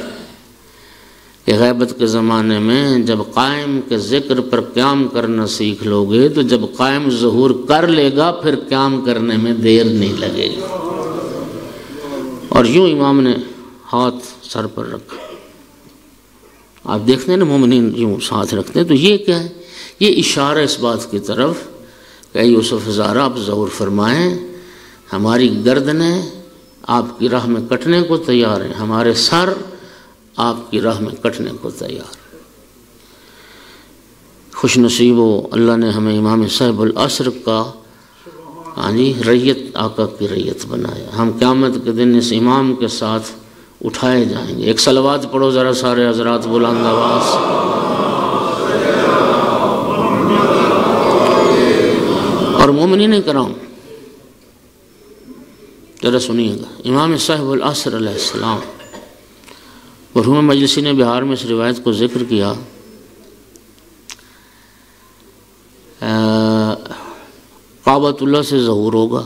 کہ غیبت کے زمانے میں جب قائم کے ذکر پر قیام کرنا سیکھ لو گے تو جب قائم ظہور کر لے گا پھر قیام کرنے میں دیر نہیں لگے گی. اور یوں امام نے ہاتھ سر پر رکھا. آپ دیکھتے ہیں نا مومنین یوں ساتھ رکھتے ہیں، تو یہ کیا ہے؟ یہ اشارہ اس بات کی طرف کہ یوسف ہزارہ آپ ظہور فرمائیں، ہماری گردنیں آپ کی راہ میں کٹنے کو تیار ہیں، ہمارے سر آپ کی راہ میں کٹنے کو تیار. خوش نصیب ہو اللہ نے ہمیں امام صاحب العصر کا ریت، آقا کی ریت بنایا. ہم قیامت کے دن اس امام کے ساتھ اٹھائے جائیں گے. ایک صلوات پڑھو ذرا سارے حضرات بلند آواز. اور مومنین کرام ذرا سنیے گا، امام صاحب العصر علیہ السلام، مرحوم مجلسی نے بہار میں اس روایت کو ذکر کیا. کعبۃ اللہ سے ظہور ہوگا.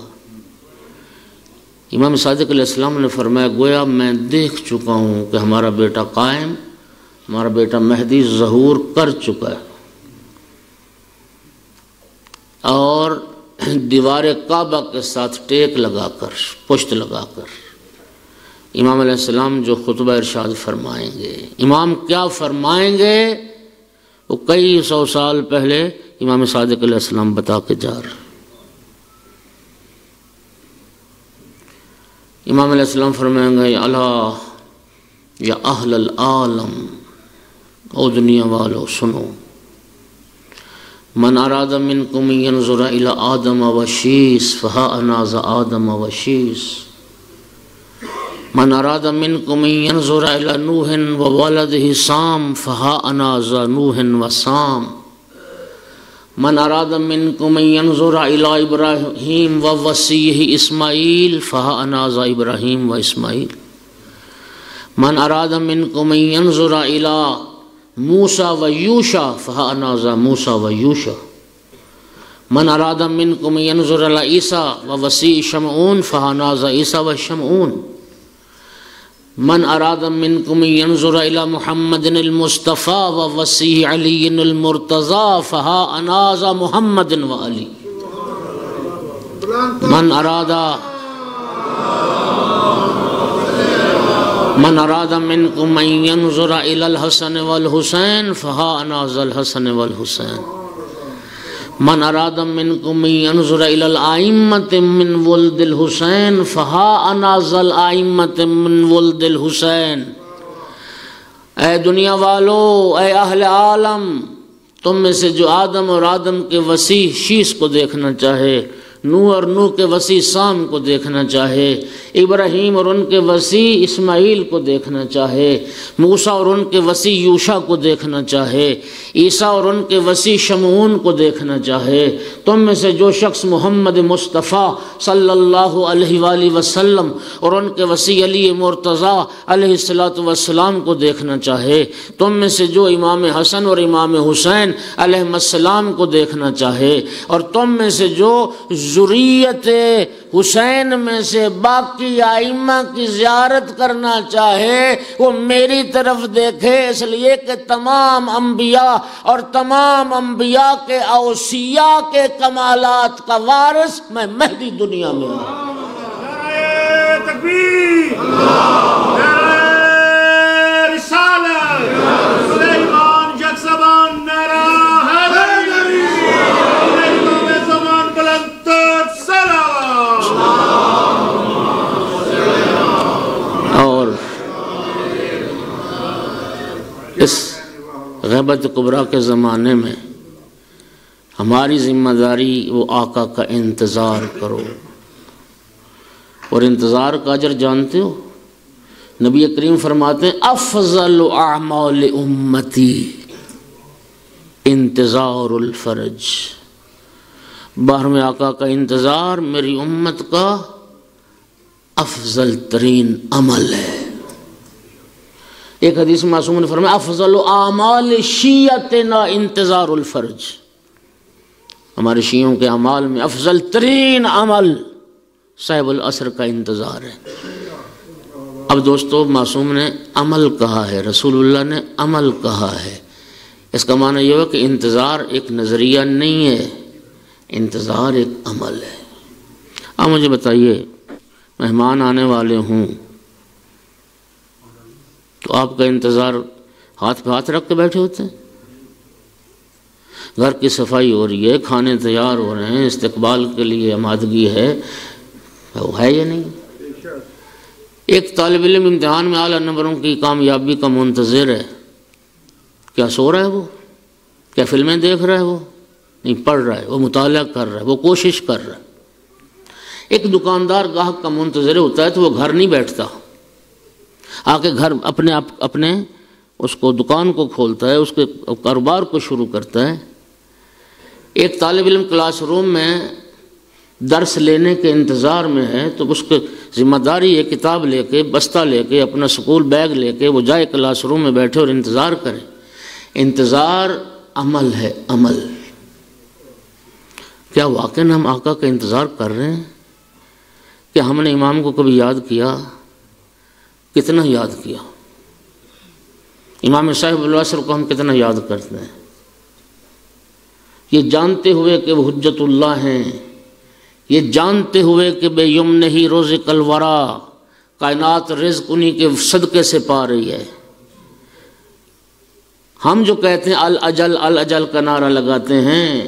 امام صادق علیہ السلام نے فرمایا گویا میں دیکھ چکا ہوں کہ ہمارا بیٹا قائم، ہمارا بیٹا مہدی ظہور کر چکا ہے. اور دیوار کعبہ کے ساتھ ٹیک لگا کر، پشت لگا کر امام علیہ السلام جو خطبہ ارشاد فرمائیں گے، امام کیا فرمائیں گے وہ کئی 100 سال پہلے امام صادق علیہ السلام بتا کے جا رہے. امام علیہ السلام فرمائیں گے اللہ یا اہل العالم، او دنیا والو سنو، من اراد منکم ینظر الی آدم و شیس فہا انا ذا آدم و شیس، من اراد منکم ینظر الی نوح و ولدہ سام فہا انا ذا نوح و سام، من اراد منکم ینظر الی ابراہیم و وصیہ اسماعیل فہا انا ذا ابراہیم و اسماعیل، من اراد منکم ینظر الی موسیٰ و یوشع فہا انا ذا موسیٰ و یوشع، من اراد منکم ینظر الی عیسیٰ و وصیہ شمعون فہا انا ذا عیسیٰ و شمعون، من اراد منکم ینظر الی محمد المصطفیٰ و وصیہ علی المرتضیٰ فہا انا ذا محمد و علی، من اراد منکم ینظر الی الحسن والحسین فہا انا ذا الحسن والحسین، من اراد منکم ینظر الی الائمۃ من ولد الحسین فہا انا ذا الائمۃ من ولد الحسین. اے دنیا والو، اے اہل عالم، تم میں سے جو آدم اور آدم کے وسیع شیس کو دیکھنا چاہے نوح اور نوح کے وسیع سام کو دیکھنا چاہے، ابراہیم اور ان کے وسیع اسماعیل کو دیکھنا چاہے، موسیٰ اور ان کے وسیع یوشع کو دیکھنا چاہے، عیسیٰ اور ان کے وسیع شمعون کو دیکھنا چاہے، تم میں سے جو شخص محمد مصطفیٰ صلی اللہ علیہ وآلہ وسلم اور ان کے وسیع علی مرتضیٰ علیہ السلام کو دیکھنا چاہے، تم میں سے جو امام حسن اور امام حسین علیہ السلام کو دیکھنا چاہے، اور تم میں سے جو ذریت حسین میں سے باقی ائمہ کی زیارت کرنا چاہے وہ میری طرف دیکھے، اس لیے کہ تمام انبیاء اور تمام انبیاء کے اوصیاء کے کمالات کا وارث میں مہدی دنیا میں ہوں۔ نعرہ تکبیر، نعرہ رسالت، سلیمان جگزبان، نعرہ حیدری، امام زمان بلند صلوات۔ اور اس غیبت کبریٰ کے زمانے میں ہماری ذمہ داری وہ آقا کا انتظار کرو، اور انتظار کا اجر جانتے ہو؟ نبی کریم فرماتے ہیں افضل اعمال امتی انتظار الفرج، باہرویں آقا کا انتظار میری امت کا افضل ترین عمل ہے۔ ایک حدیث میں معصوم نے فرمایا افضل اعمال شیعتنا انتظار الفرج، ہمارے شیعوں کے اعمال میں افضل ترین عمل صاحب العصر کا انتظار ہے۔ اب دوستو، معصوم نے عمل کہا ہے، رسول اللہ نے عمل کہا ہے، اس کا معنی یہ ہے کہ انتظار ایک نظریہ نہیں ہے، انتظار ایک عمل ہے۔ اب مجھے بتائیے، مہمان آنے والے ہوں تو آپ کا انتظار ہاتھ پہ ہاتھ رکھ کے بیٹھے ہوتے ہیں؟ گھر کی صفائی ہو رہی ہے، کھانے تیار ہو رہے ہیں، استقبال کے لیے آمادگی ہے، وہ ہے یا نہیں؟ ایک طالب علم امتحان میں اعلیٰ نمبروں کی کامیابی کا منتظر ہے، کیا سو رہا ہے وہ؟ کیا فلمیں دیکھ رہا ہے وہ؟ نہیں، پڑھ رہا ہے، وہ مطالعہ کر رہا ہے، وہ کوشش کر رہا ہے۔ ایک دکاندار گاہک کا منتظر ہوتا ہے تو وہ گھر نہیں بیٹھتا، آ کے گھر اپنے اس کو دکان کو کھولتا ہے، اس کے کاروبار کو شروع کرتا ہے۔ ایک طالب علم کلاس روم میں درس لینے کے انتظار میں ہے تو اس کی ذمہ داری ہے کتاب لے کے، بستہ لے کے، اپنا سکول بیگ لے کے وہ جائے کلاس روم میں بیٹھے اور انتظار کرے۔ انتظار عمل ہے، عمل۔ کیا واقعاً ہم آقا کا انتظار کر رہے ہیں؟ کہ ہم نے امام کو کبھی یاد کیا؟ کتنا یاد کیا؟ امام صاحب العصر کو ہم کتنا یاد کرتے ہیں؟ یہ جانتے ہوئے کہ وہ حجت اللہ ہیں، یہ جانتے ہوئے کہ بے یمنہ ہی رزق الورا، کائنات رزق انہی کے صدقے سے پا رہی ہے۔ ہم جو کہتے ہیں الاجل الاجل کا نعرہ لگاتے ہیں،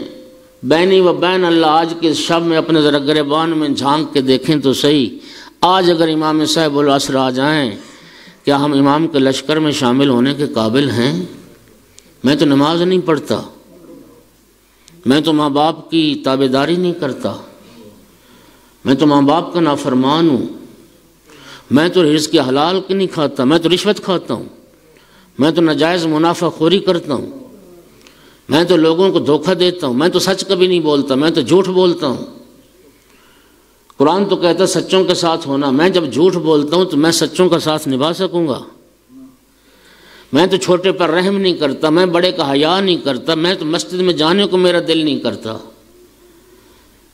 بینی و بین اللہ، آج کے شب میں اپنے ذرا گریبان میں جھانک کے دیکھیں تو صحیح، آج اگر امام صاحب العصر آ جائیں، کیا ہم امام کے لشکر میں شامل ہونے کے قابل ہیں؟ میں تو نماز نہیں پڑھتا، میں تو ماں باپ کی تابعداری نہیں کرتا، میں تو ماں باپ کا نافرمان ہوں، میں تو رزق حلال کی نہیں کھاتا، میں تو رشوت کھاتا ہوں، میں تو ناجائز منافع خوری کرتا ہوں، میں تو لوگوں کو دھوکہ دیتا ہوں، میں تو سچ کبھی نہیں بولتا، میں تو جھوٹ بولتا ہوں۔ قرآن تو کہتا ہے سچوں کے ساتھ ہونا، میں جب جھوٹ بولتا ہوں تو میں سچوں کا ساتھ نبھا سکوں گا؟ میں تو چھوٹے پر رحم نہیں کرتا، میں بڑے کا حیا نہیں کرتا، میں تو مسجد میں جانے کو میرا دل نہیں کرتا۔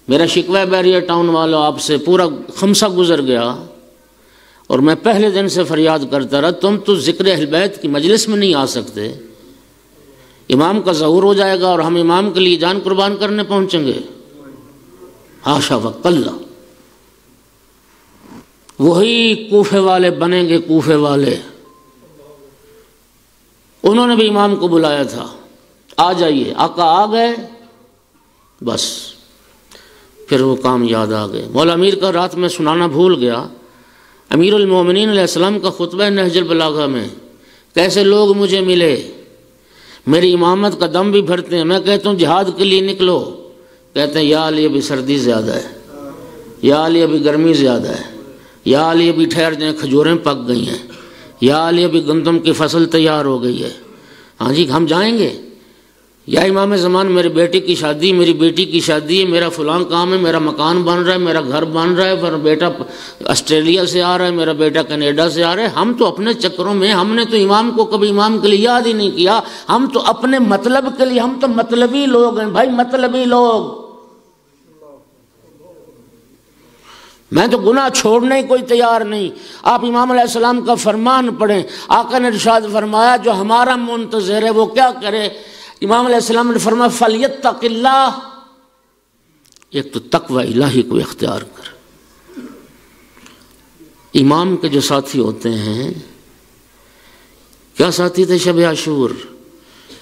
میرا شکوہ بیریہ ٹاؤن والوں آپ سے پورا خمسہ گزر گیا اور میں پہلے دن سے فریاد کرتا رہا، تم تو ذکر اہل بیت کی مجلس میں نہیں آ سکتے، امام کا ظہور ہو جائے گا اور ہم امام کے لیے جان قربان کرنے پہنچیں گے؟ حاشا وکلا۔ وہی کوفے والے بنیں گے، کوفے والے، انہوں نے بھی امام کو بلایا تھا، آ جائیے، آقا آ گئے، بس پھر وہ کام یاد آ گئے۔ مولا امیر کا رات میں سنانا بھول گیا، امیر المومنین علیہ السلام کا خطبہ نہج البلاغہ میں، کیسے لوگ مجھے ملے، میری امامت کا دم بھی بھرتے ہیں، میں کہتا ہوں جہاد کے لیے نکلو، کہتے ہیں یا علی ابھی سردی زیادہ ہے، یا علی ابھی گرمی زیادہ ہے، یا علی ابھی ٹھہر جائیں کھجوریں پک گئی ہیں، یا علی ابھی گندم کی فصل تیار ہو گئی ہے، ہاں جی ہم جائیں گے، یا امام زمان میرے بیٹے کی شادی، میری بیٹی کی شادی ہے، میرا فلاں کام ہے، میرا مکان بن رہا ہے، میرا گھر بن رہا ہے، میرا بیٹا آسٹریلیا سے آ رہا ہے، میرا بیٹا کینیڈا سے آ رہا ہے. ہم تو اپنے چکروں میں، ہم نے تو امام کو کبھی امام کے لیے یاد ہی نہیں کیا. ہم تو اپنے مطلب کے لیے، ہم تو مطلبی لوگ ہیں بھائی، مطلبی لوگ. میں تو گناہ چھوڑنے کوئی تیار نہیں. آپ امام علیہ السلام کا فرمان پڑھیں. آقا نے ارشاد فرمایا جو ہمارا منتظر ہے وہ کیا کرے. امام علیہ السلام نے فرمایا فلیتق اللہ، ایک تو تقوی الہی کو اختیار کر. امام کے جو ساتھی ہوتے ہیں، کیا ساتھی تھے شب عاشور.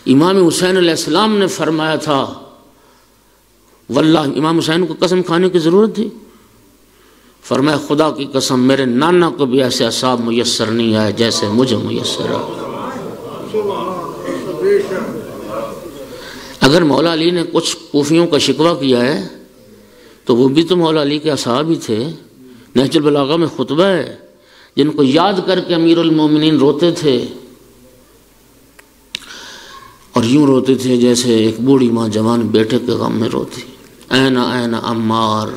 امام حسین علیہ السلام نے فرمایا تھا واللہ، امام حسین کو قسم کھانے کی ضرورت تھی. فرمایا خدا کی قسم میرے نانا کو بھی ایسے اصحاب میسر نہیں آئے جیسے مجھے میسر آئے. اگر مولا علی نے کچھ کوفیوں کا شکوہ کیا ہے تو وہ بھی تو مولا علی کے اصحاب ہی تھے. نہج البلاغہ میں خطبہ ہے جن کو یاد کر کے امیر المومنین روتے تھے، اور یوں روتے تھے جیسے ایک بوڑھی ماں جوان بیٹے کے غم میں روتی. این این عمار،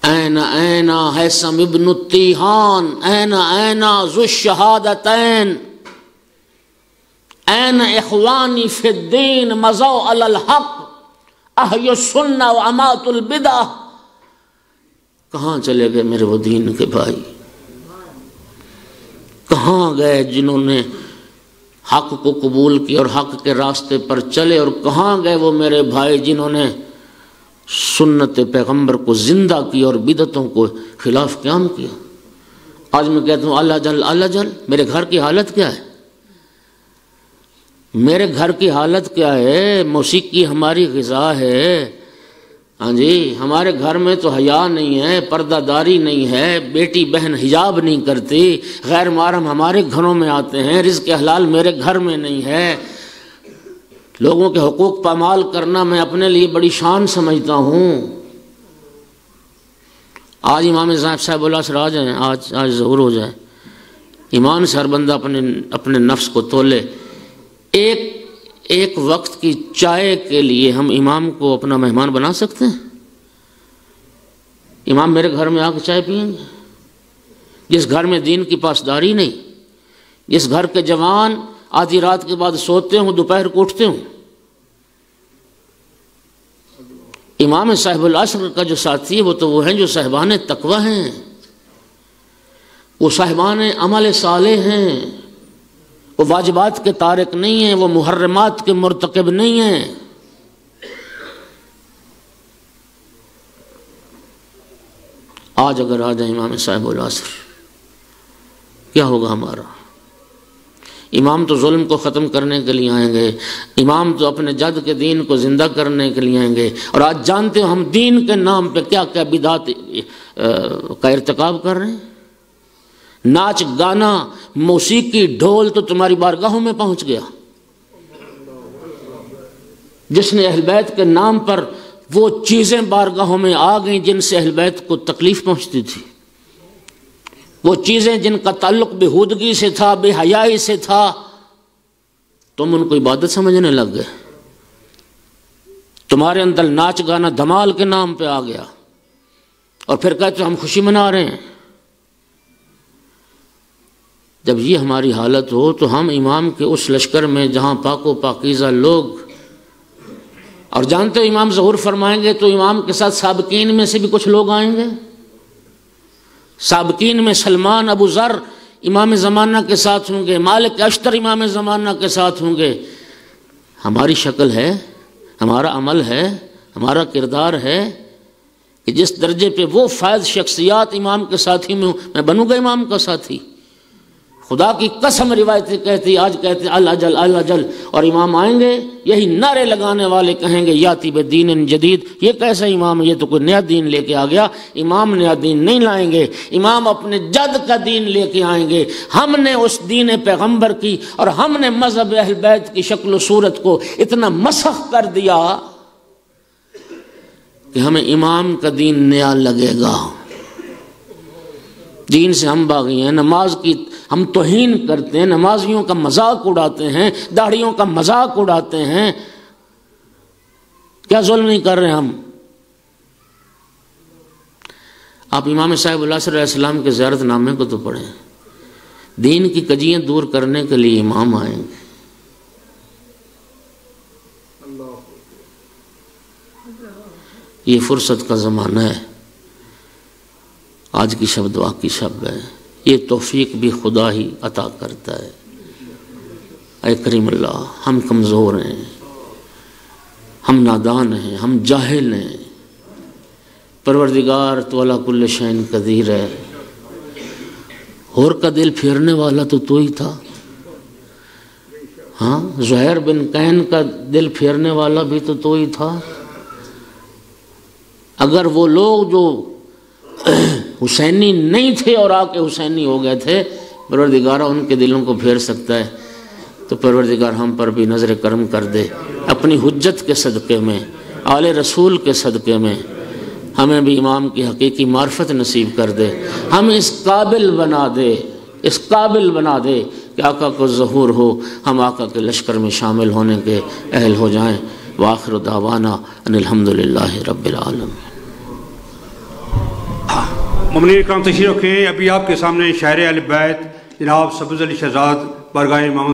این این حیثم ابن التیہان، این این ذو الشہادتین، این اخوانی فی الدین مضوا علی الحق احیوا السنہ واماتوا البدع. کہاں چلے گئے میرے وہ دین کے بھائی؟ کہاں گئے جنہوں نے حق کو قبول کیا اور حق کے راستے پر چلے؟ اور کہاں گئے وہ میرے بھائی جنہوں نے سنت پیغمبر کو زندہ کیا اور بدعتوں کو خلاف قیام کیا؟ آج میں کہتا ہوں اللہ جل اللہ جل، میرے گھر کی حالت کیا ہے؟ میرے گھر کی حالت کیا ہے؟ موسیقی ہماری غذا ہے. ہاں جی، ہمارے گھر میں تو حیا نہیں ہے، پردہ داری نہیں ہے، بیٹی بہن حجاب نہیں کرتی، غیر محرم ہمارے گھروں میں آتے ہیں، رزق حلال میرے گھر میں نہیں ہے. لوگوں کے حقوق پامال کرنا میں اپنے لیے بڑی شان سمجھتا ہوں. آج امام صاحب العصر آ جائیں، آج ظہور ہو جائے، ایمان سے ہر بندہ اپنے نفس کو تولے. ایک وقت کی چائے کے لیے ہم امام کو اپنا مہمان بنا سکتے ہیں؟ امام میرے گھر میں آ کے چائے پئیں گے؟ جس گھر میں دین کی پاسداری نہیں، جس گھر کے جوان آدھی رات کے بعد سوتے ہوں، دوپہر کو اٹھتے ہوں. امام صاحب العصر کا جو ساتھی ہے وہ ہیں جو صاحبان تقوی ہیں، وہ صاحبان عمل صالح ہیں، وہ واجبات کے تارک نہیں ہیں، وہ محرمات کے مرتکب نہیں ہیں. آج اگر آ جائیں امام صاحب العصر، کیا ہوگا ہمارا؟ امام تو ظلم کو ختم کرنے کے لیے آئیں گے، امام تو اپنے جد کے دین کو زندہ کرنے کے لیے آئیں گے. اور آج جانتے ہو ہم دین کے نام پہ کیا کیا بدعات کا ارتکاب کر رہے ہیں. ناچ گانا موسیقی ڈھول تو تمہاری بارگاہوں میں پہنچ گیا. جس نے اہل بیت کے نام پر وہ چیزیں بارگاہوں میں آ گئیں جن سے اہل بیت کو تکلیف پہنچتی تھی، وہ چیزیں جن کا تعلق بےہودگی سے تھا، بے حیائی سے تھا، تم ان کو عبادت سمجھنے لگ گئے. تمہارے اندر ناچ گانا دھمال کے نام پہ آ گیا اور پھر کہتے ہم خوشی منا رہے ہیں. جب یہ ہماری حالت ہو تو ہم امام کے اس لشکر میں جہاں پاک و پاکیزہ لوگ، اور جانتے ہو امام ظہور فرمائیں گے تو امام کے ساتھ سابقین میں سے بھی کچھ لوگ آئیں گے. سابقین میں سلمان ابو ذر امام زمانہ کے ساتھ ہوں گے، مالک اشتر امام زمانہ کے ساتھ ہوں گے. ہماری شکل ہے، ہمارا عمل ہے، ہمارا کردار ہے کہ جس درجے پہ وہ فائز شخصیات امام کے ساتھی میں ہوں، میں بنوں گا امام کا ساتھی. خدا کی قسم روایتیں کہتی، آج کہتے الاجل الاجل، اور امام آئیں گے یہی نعرے لگانے والے کہیں گے یاتی بدین جدید۔ یہ کیسا امام ہے؟ یہ تو کوئی نیا دین لے کے آ گیا۔ امام نیا دین نہیں لائیں گے، امام اپنے جد کا دین لے کے آئیں گے۔ ہم نے اس دین پیغمبر کی اور ہم نے مذہب اہل بیت کی شکل و صورت کو اتنا مسخ کر دیا کہ ہمیں امام کا دین نیا لگے گا۔ دین سے ہم باغی ہیں، نماز کی ہم توہین کرتے ہیں، نمازیوں کا مذاق اڑاتے ہیں، داڑھیوں کا مذاق اڑاتے ہیں۔ کیا ظلم نہیں کر رہے ہم؟ آپ امام صاحب العصر علیہ السلام کے زیارت نامے کو تو پڑھیں، دین کی کجیاں دور کرنے کے لیے امام آئیں گے۔ یہ فرصت کا زمانہ ہے، آج کی شب دعا کی شب ہے، یہ توفیق بھی خدا ہی عطا کرتا ہے۔ اے کریم اللہ، ہم کمزور ہیں، ہم نادان ہیں، ہم جاہل ہیں، پروردگار تو علی کل شیء قدیر ہے۔ اور کا دل پھیرنے والا تو ہی تھا، ہاں زہیر بن قین کا دل پھیرنے والا بھی تو ہی تھا۔ اگر وہ لوگ جو حسینی نہیں تھے اور آ کے حسینی ہو گئے تھے، پروردگارہ ان کے دلوں کو پھیر سکتا ہے، تو پروردگار ہم پر بھی نظر کرم کر دے، اپنی حجت کے صدقے میں، آل رسول کے صدقے میں ہمیں بھی امام کی حقیقی معرفت نصیب کر دے، ہمیں اس قابل بنا دے، اس قابل بنا دے کہ آقا کو ظہور ہو، ہم آقا کے لشکر میں شامل ہونے کے اہل ہو جائیں۔ وآخر دعوانا ان الحمدللہ رب العالمین۔ ممنون اکرام تشریف رکھیں۔ ابھی آپ کے سامنے شاعر اہل بیت جناب سبز علی شہزاد بارگاہ امام